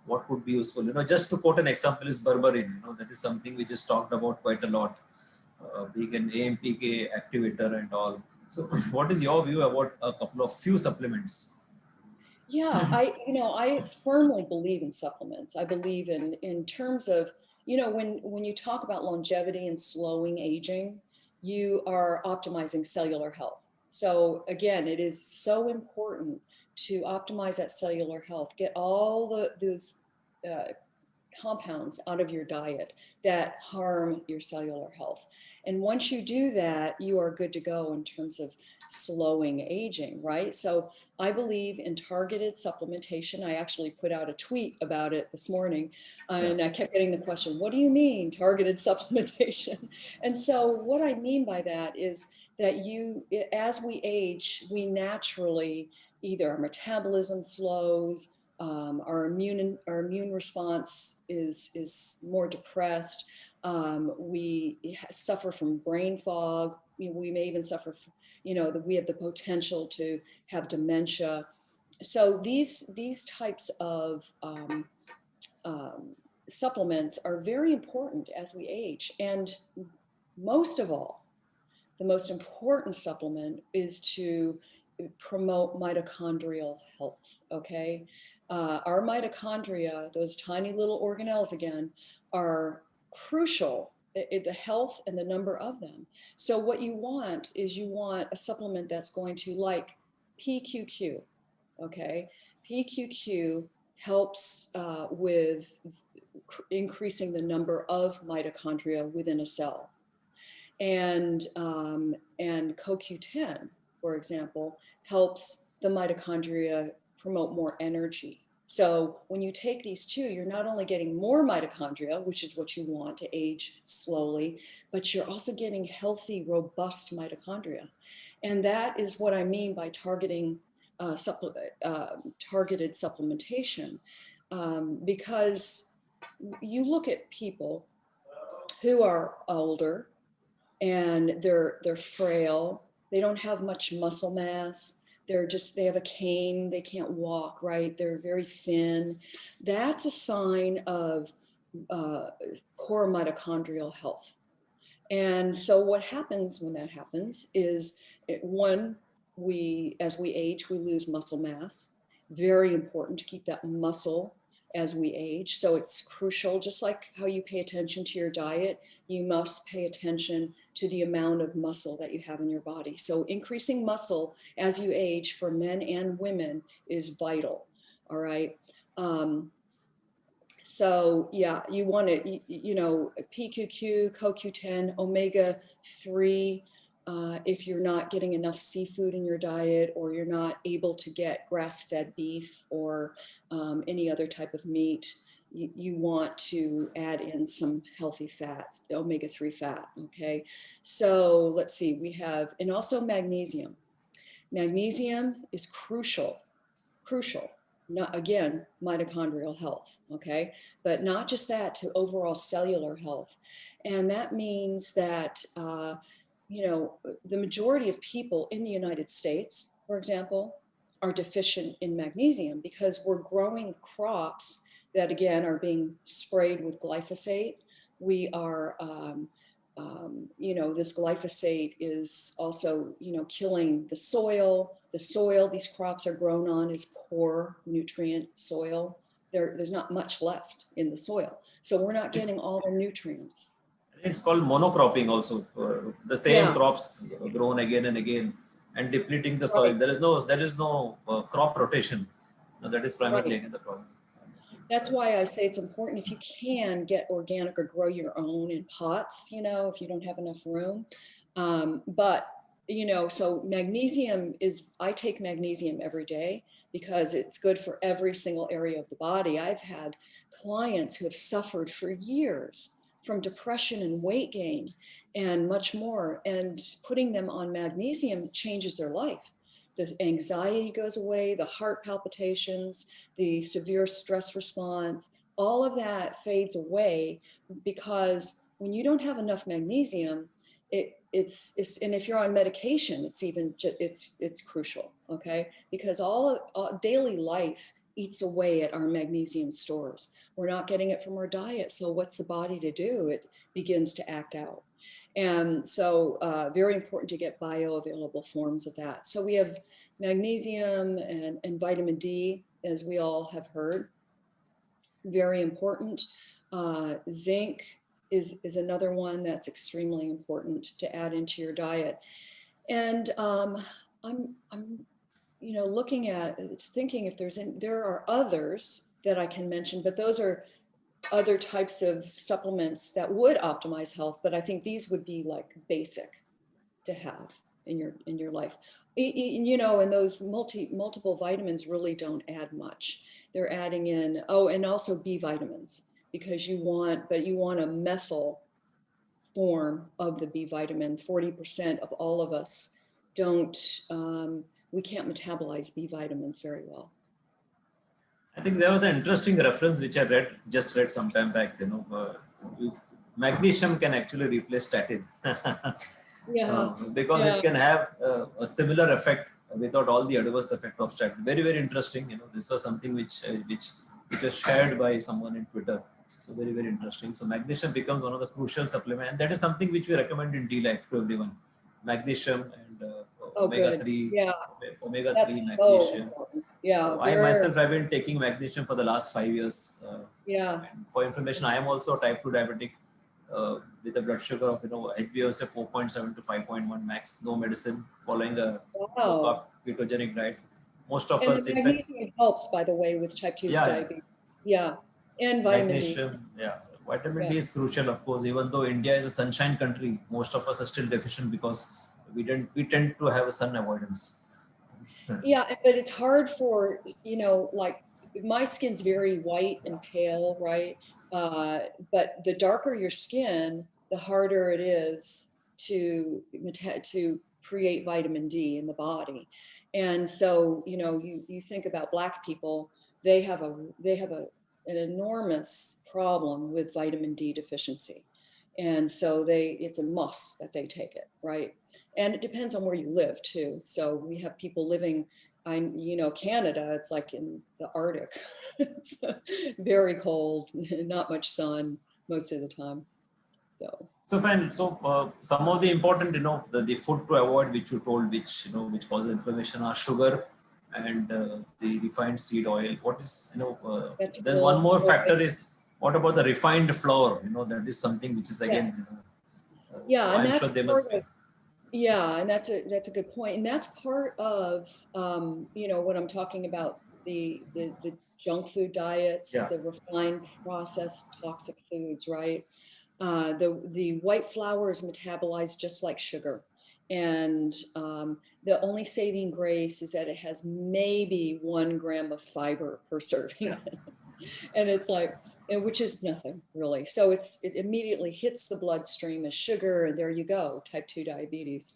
What could be useful? Just to quote an example is berberine. That is something we just talked about quite a lot, being an AMPK activator and all. So, what is your view about a couple of few supplements? Yeah, I firmly believe in supplements. I believe in terms of, when you talk about longevity and slowing aging, you are optimizing cellular health. So again, it is so important to optimize that cellular health, get all those uh, compounds out of your diet that harm your cellular health. And once you do that, you are good to go in terms of slowing aging, right? So I believe in targeted supplementation. I actually put out a tweet about it this morning, Yeah. and I kept getting the question, what do you mean targeted supplementation? And so what I mean by that is that as we age, we naturally, either our metabolism slows, our immune response is more depressed. We suffer from brain fog. We may even suffer from, that we have the potential to have dementia. So these types of supplements are very important as we age. And most of all, the most important supplement is to promote mitochondrial health. Okay. Our mitochondria, those tiny little organelles again, are crucial, the health and the number of them. So what you want is you want a supplement that's going to, like PQQ. Okay. PQQ helps with increasing the number of mitochondria within a cell. And CoQ10, for example, helps the mitochondria promote more energy. So when you take these two, you're not only getting more mitochondria, which is what you want to age slowly, but you're also getting healthy, robust mitochondria. And that is what I mean by targeted supplementation, because you look at people who are older and they're frail. They don't have much muscle mass. They have a cane. They can't walk, right? They're very thin. That's a sign of poor mitochondrial health. And so what happens when that happens is, one, as we age, we lose muscle mass. Very important to keep that muscle as we age. So it's crucial, just like how you pay attention to your diet, you must pay attention to the amount of muscle that you have in your body. So increasing muscle as you age for men and women is vital. All right. So yeah, you want to, PQQ, CoQ10, omega-3. If you're not getting enough seafood in your diet, or you're not able to get grass-fed beef or any other type of meat, you want to add in some healthy fat, omega-3 fat, okay? So let's see, we have, and also magnesium. Magnesium is crucial, not, again, mitochondrial health, okay? But not just that, to overall cellular health. And that means that, the majority of people in the United States, for example, are deficient in magnesium because we're growing crops that, again, are being sprayed with glyphosate. We are, this glyphosate is also, killing the soil. The soil these crops are grown on is poor nutrient soil. There's not much left in the soil. So we're not getting all the nutrients. It's called monocropping also. The same crops grown again and again and depleting the soil. There is no crop rotation. No, that is primarily again the problem. That's why I say it's important, if you can, get organic or grow your own in pots, if you don't have enough room. So magnesium I take magnesium every day because it's good for every single area of the body. I've had clients who have suffered for years from depression and weight gain and much more, and putting them on magnesium changes their life. The anxiety goes away, the heart palpitations, the severe stress response, all of that fades away, because when you don't have enough magnesium, it's and if you're on medication, it's crucial, okay? Because all daily life eats away at our magnesium stores. We're not getting it from our diet. So what's the body to do? It begins to act out. And so very important to get bioavailable forms of that. So we have magnesium and vitamin D, as we all have heard, very important. Zinc is another one that's extremely important to add into your diet. And I'm thinking if there are others that I can mention, but those are other types of supplements that would optimize health. But I think these would be like basic to have in your life. And those multiple vitamins really don't add much. They're adding in, and also B vitamins, because you want a methyl form of the B vitamin. 40% of all of us we can't metabolize B vitamins very well. I think there was an interesting reference which I just read some time back. Magnesium can actually replace statin. Because it can have a similar effect without all the adverse effect of statin. Very, very interesting. This was something which was shared by someone in Twitter. So very, very interesting. So magnesium becomes one of the crucial supplements, and that is something which we recommend in D-Life to everyone. Magnesium and omega-3, omega-3 magnesium. So I myself have been taking magnesium for the last 5 years. For information, I am also type 2 diabetic with a blood sugar of HbA1c 4.7 to 5.1 max, no medicine, following a low-carb ketogenic diet. Most of us, in fact, helps, by the way, with type 2 diabetes. And vitamin magnesium, D. Vitamin D is crucial, of course. Even though India is a sunshine country, most of us are still deficient because we tend to have a sun avoidance. But it's hard for, like my skin's very white and pale, right? But the darker your skin, the harder it is to create vitamin D in the body. And so, you think about Black people, they have an enormous problem with vitamin D deficiency. And so it's a must that they take it, right? And it depends on where you live too. So we have people living, Canada, it's like in the Arctic. It's very cold, not much sun most of the time. So fine. So some of the important, the food to avoid, which you told, which causes inflammation, are sugar and the refined seed oil. What is, there's one more factor is, what about the refined flour? That is something which is again, so I'm sure they must be. And that's a good point. And that's part of, what I'm talking about, the junk food diets, the refined processed toxic foods, right? The white flour is metabolized just like sugar. And the only saving grace is that it has maybe 1 gram of fiber per serving. And it's like, and which is nothing really. So it immediately hits the bloodstream as sugar, and there you go, type 2 diabetes.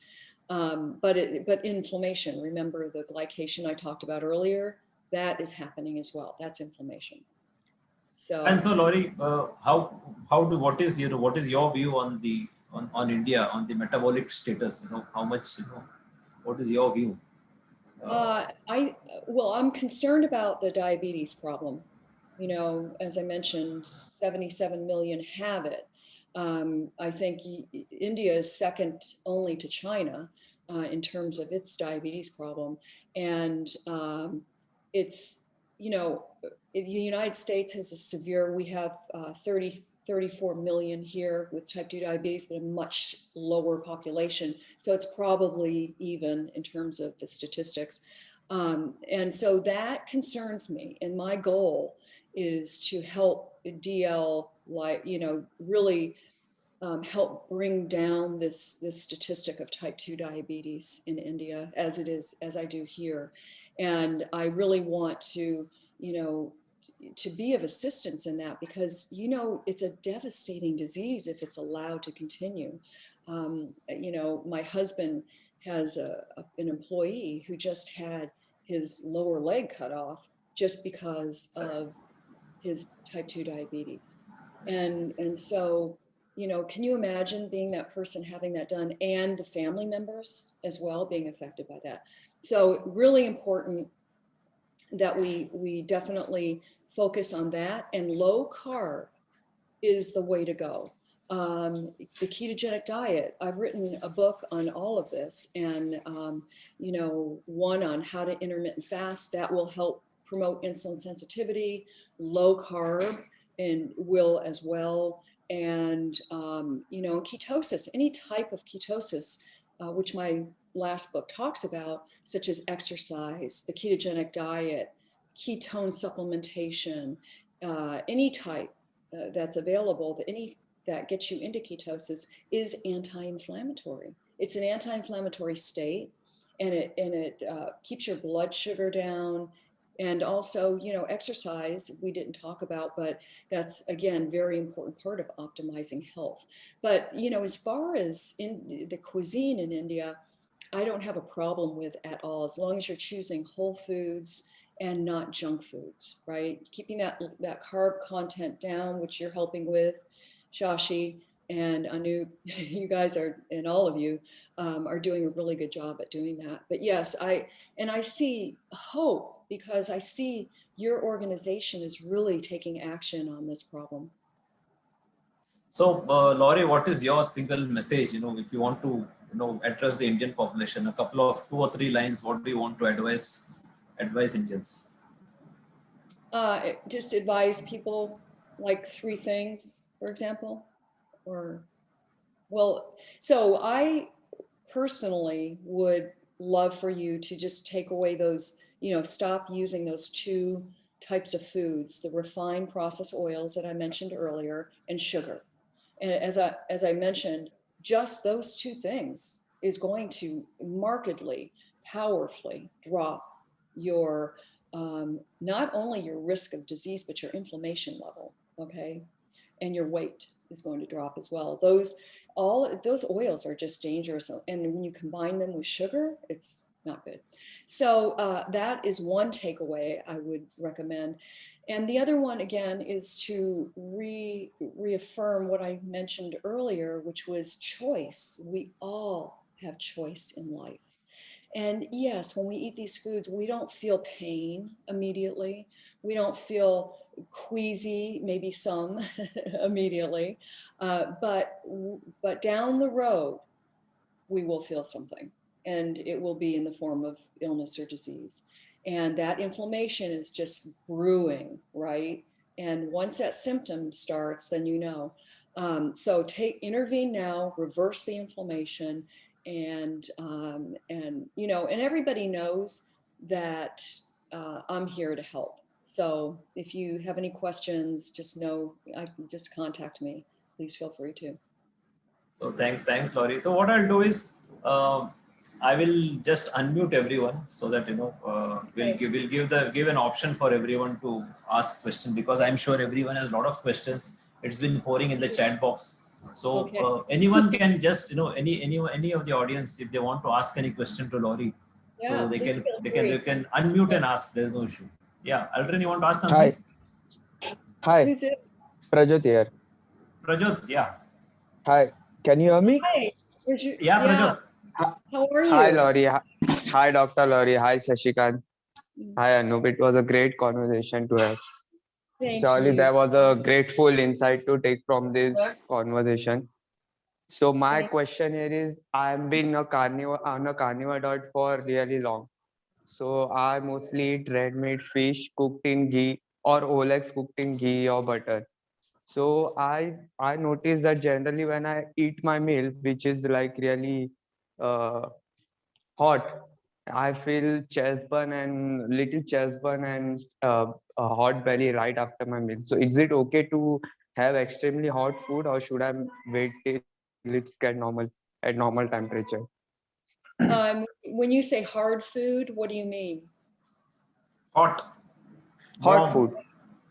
But inflammation, remember the glycation I talked about earlier, that is happening as well. That's inflammation. And So so, Laurie, what is your view on on India, on the metabolic status? How much, what is your view? I'm concerned about the diabetes problem. As I mentioned, 77 million have it. I think India is second only to China in terms of its diabetes problem. And it's, the United States has we have 34 million here with type 2 diabetes, but a much lower population. So it's probably even in terms of the statistics. And so that concerns me. And my goal is to help DL, really help bring down this statistic of type 2 diabetes in India as I do here. And I really want to, to be of assistance in that, because, it's a devastating disease if it's allowed to continue. My husband has an employee who just had his lower leg cut off just because of his type 2 diabetes. And so, can you imagine being that person having that done, and the family members as well being affected by that? So really important that we definitely focus on that, and low carb is the way to go. The ketogenic diet, I've written a book on all of this, and one on how to intermittent fast that will help promote insulin sensitivity. Low carb and will as well, and ketosis, any type of ketosis, which my last book talks about, such as exercise, the ketogenic diet, ketone supplementation, any type that's available, that gets you into ketosis is anti-inflammatory. It's an anti-inflammatory state, and it keeps your blood sugar down. And also, exercise we didn't talk about, but that's, again, very important part of optimizing health. But, as far as in the cuisine in India, I don't have a problem with at all, as long as you're choosing whole foods and not junk foods, right? Keeping that carb content down, which you're helping with, Shashi and Anu, you guys are, and all of you are doing a really good job at doing that. But yes, I see hope, because I see your organization is really taking action on this problem. So, Laurie, what is your single message? If you want to, address the Indian population, a couple of 2 or 3 lines, what do you want to advise Indians? Just advise people like 3 things, for example, so I personally would love for you to just take away those, stop using those 2 types of foods, the refined processed oils that I mentioned earlier, and sugar. And as I mentioned, just those 2 things is going to markedly, powerfully drop your, not only your risk of disease, but your inflammation level, okay? And your weight is going to drop as well. All those oils are just dangerous. And when you combine them with sugar, it's not good. So that is one takeaway I would recommend. And the other one, again, is to reaffirm what I mentioned earlier, which was choice. We all have choice in life. And yes, when we eat these foods, we don't feel pain immediately. We don't feel queasy, maybe some immediately. But down the road, we will feel something, and it will be in the form of illness or disease. And that inflammation is just brewing, right? And once that symptom starts, then so intervene now, reverse the inflammation, and everybody knows that I'm here to help. So if you have any questions, just contact me. Please feel free to. So thanks, Laurie. So what I'll do is, I will just unmute everyone so that we'll give an option for everyone to ask question, because I'm sure everyone has a lot of questions. It's been pouring in the chat box. So Okay. anyone can just any of the audience, if they want to ask any question to Laurie, so Yeah, they please can feel they can free. they can unmute and ask. There's no issue. Yeah, Aldrin, you want to ask something? Hi, hi, Who's it? Prajot here. Prajot, yeah, Hi, can you hear me? Hi. Where's your, yeah, yeah. Prajot. Hi, How are hi, you? Laurie. Hi, Dr. Laurie. Hi, Shashikant. Mm, Hi, Anup. It was a great conversation to have. thank Surely you. there was a grateful insight to take from this conversation. So my Thank, question here is, I've been on a carnivore diet for really long. So I mostly eat red meat, fish cooked in ghee, or olegs cooked in ghee or butter. So I notice that generally when I eat my meal, which is like really uh, hot, I feel chest burn and little chest burn and a hot belly right after my meal. So is it okay to have extremely hot food, or should I wait till it's get at normal temperature? when you say hard food, what do you mean? Hot, Hot warm, food,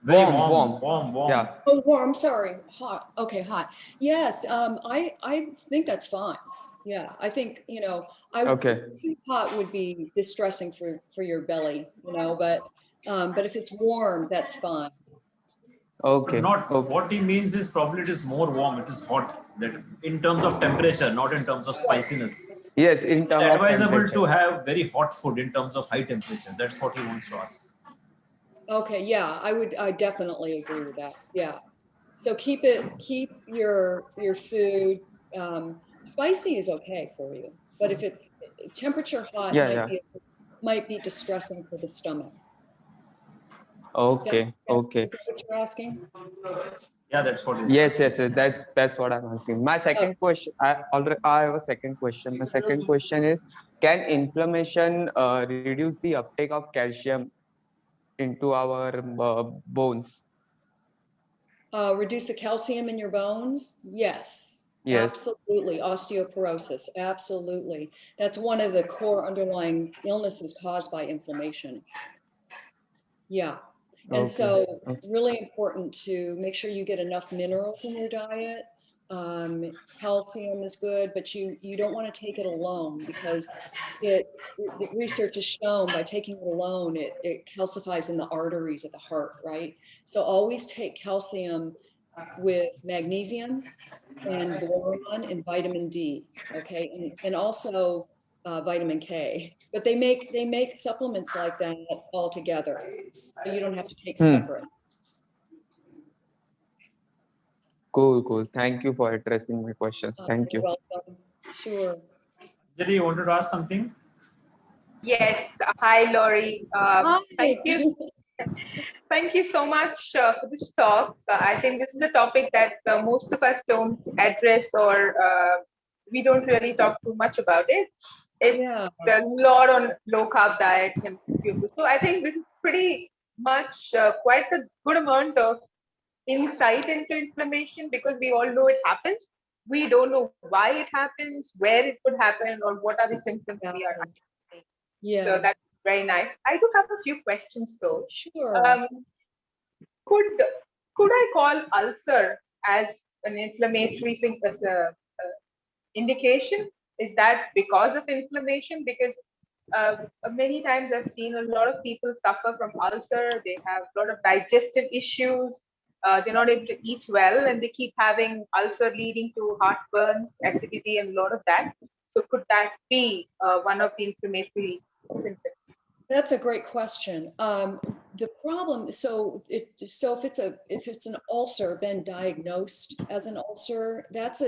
very warm. warm. Yeah. Oh, warm, sorry. Hot. Okay, hot. Yes, I think that's fine. Yeah, I think, Okay. too hot would be distressing for your belly, but if it's warm, that's fine. But Okay. not Okay. what he means is probably it is more warm, it is hot. That in terms of temperature, not in terms of spiciness. Yes, in Is it terms of advisable to temperature. have very hot food in terms of high temperature? That's what he wants to ask. Okay, yeah, I definitely agree with that. Yeah. So keep your food, spicy is okay for you, but if it's temperature hot Yeah, yeah. might be distressing for the stomach. Is that, Okay. Okay. is that what you're asking? Yeah, that's what he's Yes, asking. yes, yes. That's what I'm asking. My Oh, second question, I have a second question. My second question is, can inflammation reduce the uptake of calcium into our bones? reduce the calcium in your bones? Yes, Yes. absolutely. Osteoporosis, absolutely. That's one of the core underlying illnesses caused by inflammation. Yeah. And Okay. so Okay. really important to make sure you get enough minerals in your diet. Calcium is good, but you don't want to take it alone because the research has shown by taking it alone, it calcifies in the arteries of the heart, right? So always take calcium with magnesium and boron and vitamin D, okay, and also vitamin K. But they make supplements like that all together, so you don't have to take Hmm. separate. Cool, cool. Thank you for addressing my questions. Thank You're you. welcome. Sure. Anjali, you wanted to ask something? Yes. Hi, Laurie. Hi. Thank you so much for this talk. I think this is a topic that most of us don't address, or we don't really talk too much about it. It's Yeah. a lot on low carb diets and so I think this is pretty much quite a good amount of insight into inflammation, because we all know it happens. We don't know why it happens, where it could happen, or what are the symptoms we are having. So Yeah. that's very nice. I do have a few questions though. Sure. Um, could could I call ulcer as an inflammatory thing, as a indication? Is that because of inflammation? Because many times I've seen a lot of people suffer from ulcer. They have a lot of digestive issues. They're not able to eat well, and they keep having ulcer leading to heartburns, acidity, and a lot of that. So could that be one of the inflammatory symptoms? That's a great question. The problem, so if it's an ulcer, been diagnosed as an ulcer, that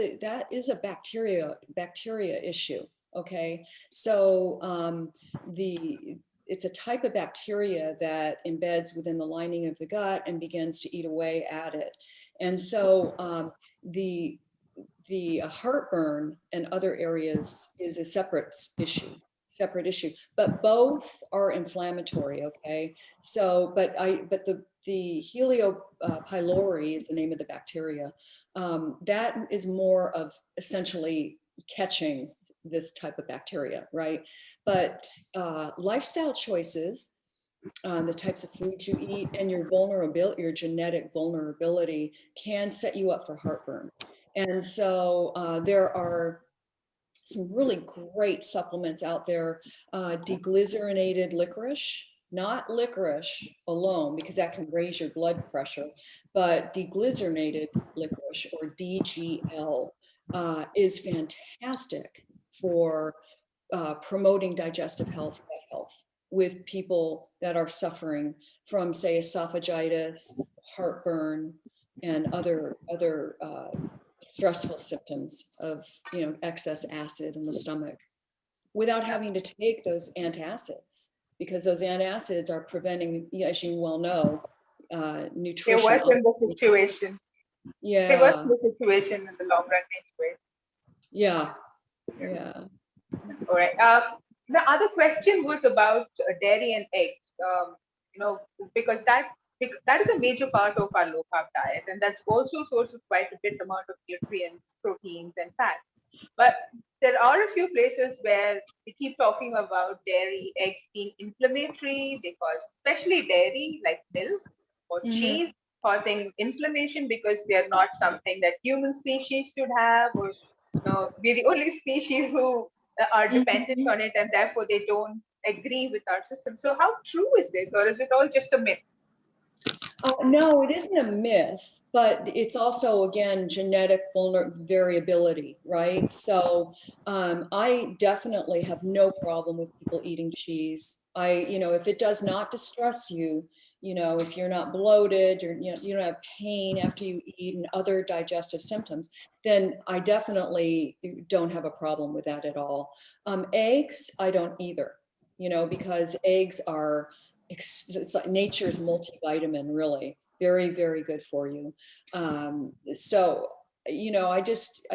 is a bacteria issue. Okay, so it's a type of bacteria that embeds within the lining of the gut and begins to eat away at it, and so the heartburn and other areas is a separate issue, but both are inflammatory. Okay, so but the Helio pylori is the name of the bacteria. That is more of essentially catching this type of bacteria, right? But lifestyle choices, the types of foods you eat, and your vulnerability, your genetic vulnerability can set you up for heartburn. And so there are some really great supplements out there. Deglycerinated licorice, not licorice alone, because that can raise your blood pressure, but deglycerinated licorice, or DGL, is fantastic for promoting digestive health, gut health, with people that are suffering from, say, esophagitis, heartburn, and other stressful symptoms of, excess acid in the stomach, without having to take those antacids, because those antacids are preventing, as you well know, They nutrition. worsen the situation. Yeah. They worsen the situation in the long run, anyways. Yeah. Yeah. All right. The other question was about dairy and eggs. Because that is a major part of our low carb diet, and that's also a source of quite a bit amount of nutrients, proteins, and fat. But there are a few places where we keep talking about dairy, eggs being inflammatory, because especially dairy, like milk or cheese, causing inflammation because they're not something that human species should have, or we're the only species who are dependent on it, and therefore they don't agree with our system. So how true is this, or is it all just a myth? No, it isn't a myth, but it's also, again, genetic variability, right? So I definitely have no problem with people eating cheese. If it does not distress you, if you're not bloated, you don't have pain after you eat and other digestive symptoms, then I definitely don't have a problem with that at all. Eggs, I don't either, because eggs are, it's like nature's multivitamin, really. Very, very good for you. So, I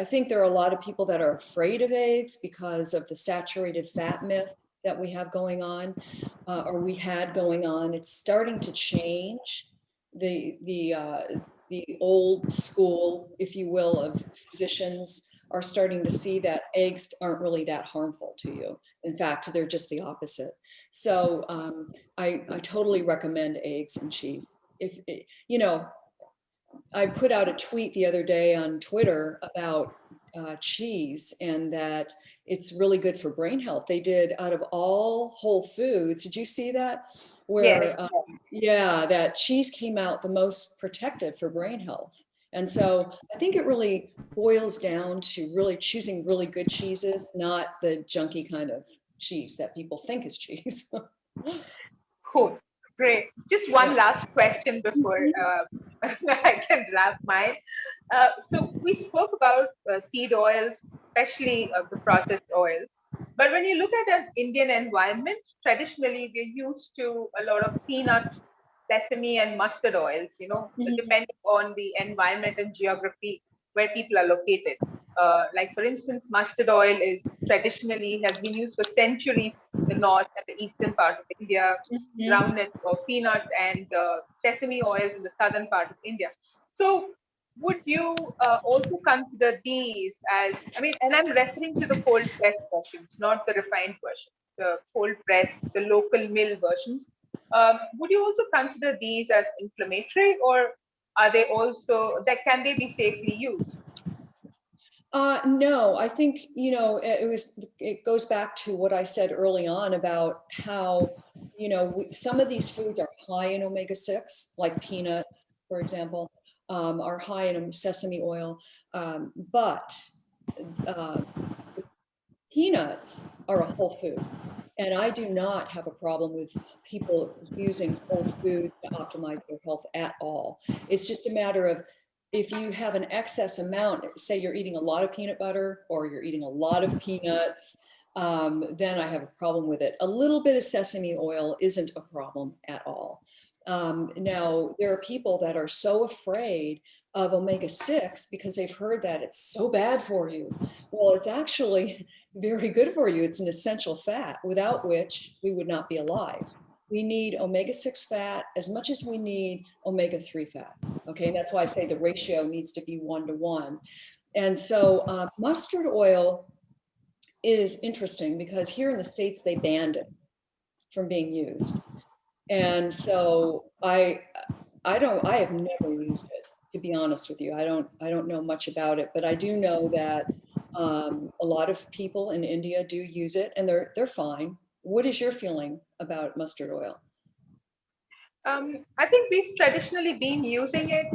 think there are a lot of people that are afraid of eggs because of the saturated fat myth that we have going on, or we had going on. It's starting to change. The old school, if you will, of physicians are starting to see that eggs aren't really that harmful to you. In fact, they're just the opposite. So I totally recommend eggs and cheese. I put out a tweet the other day on Twitter about cheese, and that it's really good for brain health. They did, out of all whole foods, did you see that? Where, that cheese came out the most protective for brain health. And so I think it really boils down to really choosing really good cheeses, not the junky kind of cheese that people think is cheese. Cool. Great. Just one last question before I can wrap mine. So we spoke about seed oils, especially the processed oil. But when you look at an Indian environment, traditionally we're used to a lot of peanut, sesame, and mustard oils, depending on the environment and geography where people are located. Like for instance, mustard oil is traditionally has been used for centuries in the north and the eastern part of India, groundnut or peanut and sesame oils in the southern part of India. So would you also consider these as, and I'm referring to the cold pressed versions, not the refined version, the cold pressed, the local mill versions. Would you also consider these as inflammatory, or are they also, can they be safely used? No, I think, it goes back to what I said early on about how, some of these foods are high in omega-6, like peanuts, for example, are high in sesame oil. But peanuts are a whole food. And I do not have a problem with people using whole food to optimize their health at all. It's just a matter of, if you have an excess amount, say you're eating a lot of peanut butter or you're eating a lot of peanuts, then I have a problem with it. A little bit of sesame oil isn't a problem at all. Now, there are people that are so afraid of omega-6 because they've heard that it's so bad for you. Well, it's actually very good for you. It's an essential fat, without which we would not be alive. We need omega-6 fat as much as we need omega-3 fat. Okay, that's why I say the ratio needs to be 1 to 1. And so mustard oil is interesting because here in the States, they banned it from being used. And so I have never used it, to be honest with you. I don't know much about it, but I do know that a lot of people in India do use it, and they're fine. What is your feeling about mustard oil? I think we've traditionally been using it.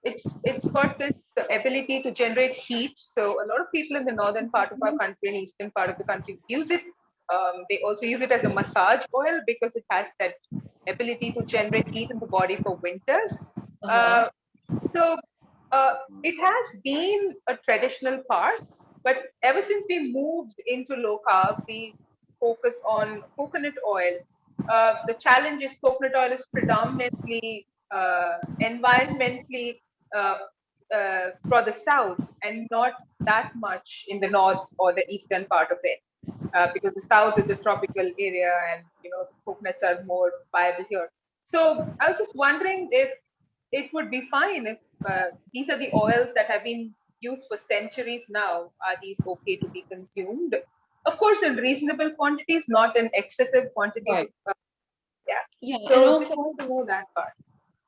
It's got this ability to generate heat. So a lot of people in the northern part of our country and eastern part of the country use it. They also use it as a massage oil because it has that ability to generate heat in the body for winters. Uh-huh. So it has been a traditional part, but ever since we moved into low carb, we focus on coconut oil. The challenge is coconut oil is predominantly environmentally uh, for the south and not that much in the north or the eastern part of it, because the south is a tropical area and the coconuts are more viable here. So I was just wondering if it would be fine if these are the oils that have been used for centuries now. Are these okay to be consumed? Of course, in reasonable quantities, not in excessive quantities. Right. Yeah. Yeah, and So also just want to know that part.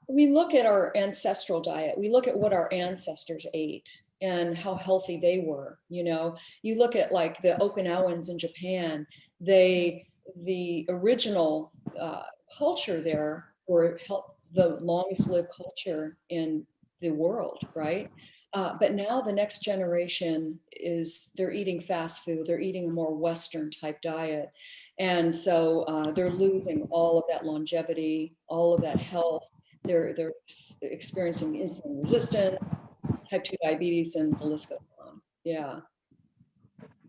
we look at our ancestral diet. We look at what our ancestors ate and how healthy they were. You look at like the Okinawans in Japan. The original culture there were the longest lived culture in the world, right? But now the next generation they're eating fast food. They're eating a more Western type diet. And so they're losing all of that longevity, all of that health. They're experiencing insulin resistance, type 2 diabetes, and the list goes on. Yeah.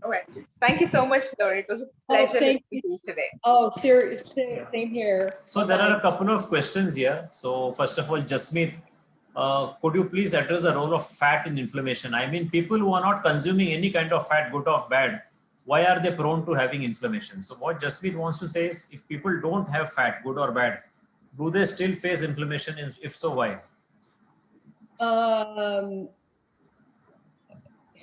All right. Thank you so much, Lori. It was a pleasure listening to you today. Oh, seriously, same here. So there are a couple of questions here. So first of all, Jasmeet, could you please address the role of fat in inflammation? I mean, people who are not consuming any kind of fat, good or bad, why are they prone to having inflammation? So what Jasmeet wants to say is, if people don't have fat, good or bad, do they still face inflammation? If so, why?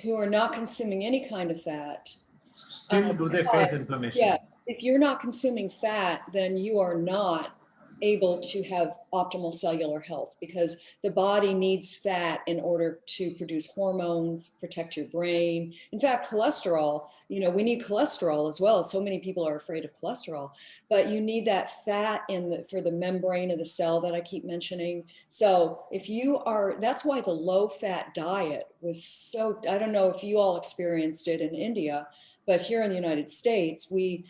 Who are not consuming any kind of fat. Still, do they face inflammation? Yes, if you're not consuming fat, then you are not able to have optimal cellular health because the body needs fat in order to produce hormones, protect your brain. In fact, cholesterol, we need cholesterol as well. So many people are afraid of cholesterol, but you need that fat for the membrane of the cell that I keep mentioning. So that's why the low fat diet was I don't know if you all experienced it in India, but here in the United States, we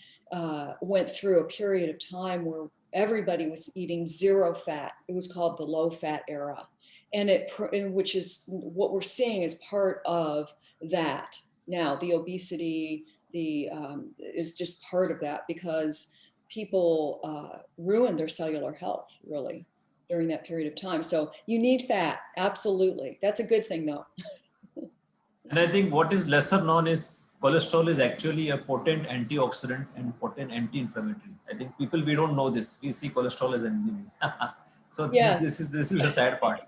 went through a period of time where everybody was eating zero fat. It was called the low fat era. And which is what we're seeing as part of that. Now, the obesity is just part of that because people ruined their cellular health, really, during that period of time. So you need fat, absolutely. That's a good thing, though. And I think what is lesser known is cholesterol is actually a potent antioxidant and potent anti-inflammatory. I think we don't know this. We see cholesterol as an enemy. So this is a sad part.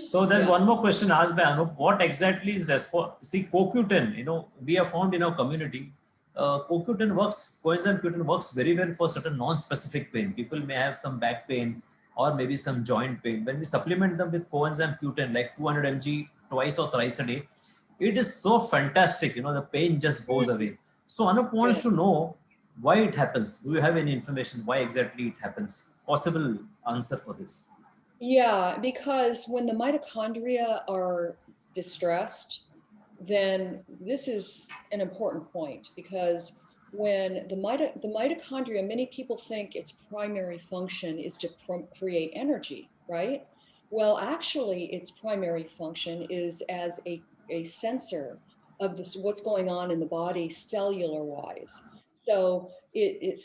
So there's one more question asked by Anup. What exactly is See, CoQ10, we have found in our community, CoQ10 coenzyme Q10 works very well for certain non-specific pain. People may have some back pain or maybe some joint pain. When we supplement them with coenzyme Q10, like 200 mg twice or thrice a day, it is so fantastic. The pain just goes away. So Anup wants to know why it happens. Do you have any information why exactly it happens? Possible answer for this? Yeah, because when the mitochondria are distressed, then this is an important point because when the mitochondria, many people think its primary function is to create energy, right? Well, actually, its primary function is as a sensor of what's going on in the body cellular wise. So it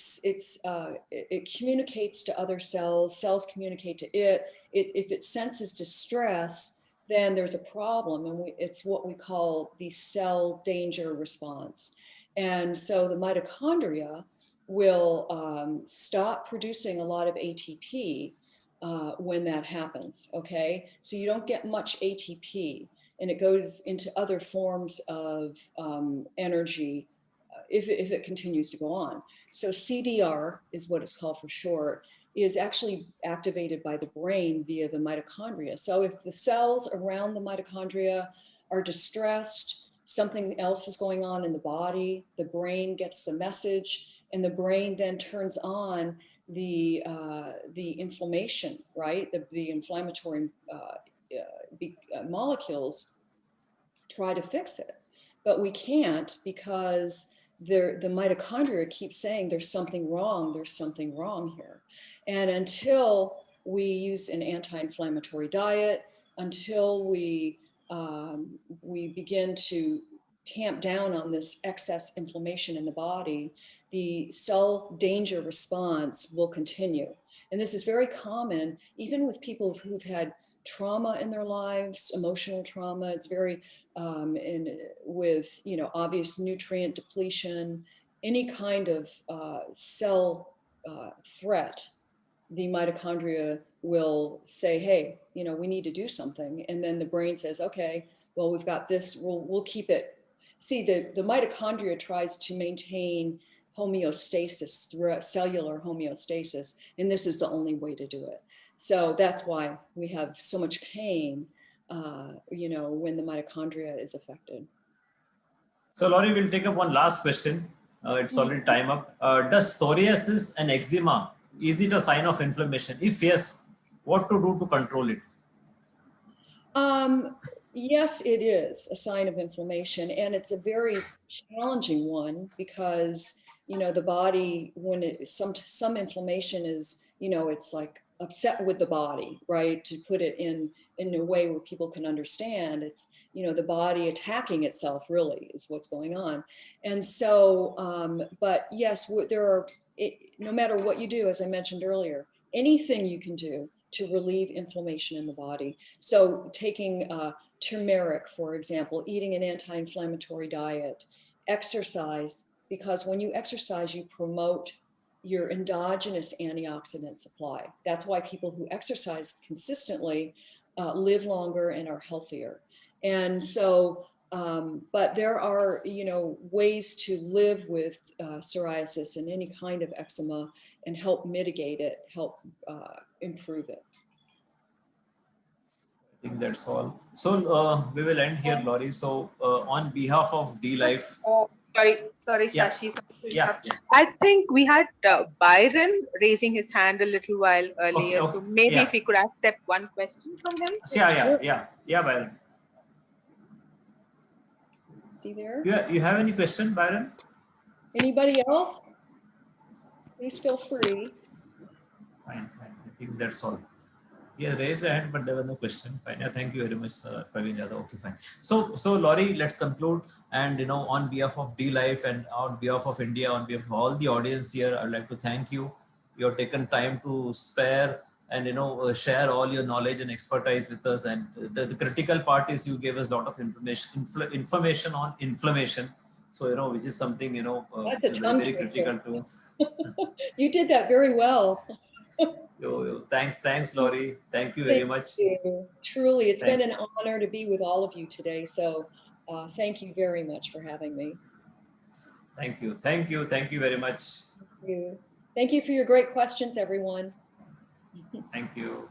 communicates to other cells, cells communicate to it. If it senses distress, then there's a problem, and it's what we call the cell danger response. And so the mitochondria will stop producing a lot of ATP when that happens, okay? So you don't get much ATP, and it goes into other forms of energy if it continues to go on. So CDR is what it's called for short, is actually activated by the brain via the mitochondria. So if the cells around the mitochondria are distressed, something else is going on in the body, the brain gets the message, and the brain then turns on the inflammation, right? The inflammatory molecules try to fix it. But we can't, because the mitochondria keep saying there's something wrong here. And until we use an anti-inflammatory diet, until we begin to tamp down on this excess inflammation in the body, the cell danger response will continue. And this is very common, even with people who've had trauma in their lives, emotional trauma. It's very, with, you know, obvious nutrient depletion, any kind of cell threat, the mitochondria will say, hey, you know, we need to do something. And then the brain says, okay, well, we've got this, we'll keep it. See, the mitochondria tries to maintain homeostasis, cellular homeostasis, and this is the only way to do it. So that's why we have so much pain, you know, when the mitochondria is affected. So Laurie, we'll take up one last question. It's already time up. Does psoriasis and eczema, is it a sign of inflammation? If yes, what to do to control it? Yes, it is a sign of inflammation, and it's a very challenging one because, you know, the body, when some inflammation is, you know, it's like upset with the body, right? To put it in a way where people can understand, it's, you know, the body attacking itself really is what's going on. And so, but yes, there are, no matter what you do, as I mentioned earlier, anything you can do to relieve inflammation in the body. So taking turmeric, for example, eating an anti-inflammatory diet, exercise, because when you exercise, you promote your endogenous antioxidant supply. That's why people who exercise consistently live longer and are healthier. And so, but there are, you know, ways to live with psoriasis and any kind of eczema and help mitigate it, help improve it. I think that's all. So we will end here, Laurie. So on behalf of D-Life. Oh, sorry, Yeah. Shashi. Yeah. I think we had Byron raising his hand a little while earlier. Okay. So maybe Yeah. if we could accept one question from him. Yeah, Byron. Is he there? You have any question, Byron? Anybody else? Please feel free. Fine. I think that's all. He has raised a hand, but there was no question. Fine. Yeah, thank you very much, Praveen Yadav. Okay, fine. So Laurie, let's conclude. And, you know, on behalf of D-Life and on behalf of India, on behalf of all the audience here, I'd like to thank you. You have taken time to spare and, you know, share all your knowledge and expertise with us. And the critical part is you gave us a lot of information on inflammation. So, you know, which is something, you know, which is very, very critical to us. You did that very well. Thanks, Laurie. Thank you very much. Thank you. Truly, it's been an honor to be with all of you today. So thank you very much for having me. Thank you very much. Thank you for your great questions, everyone. Thank you.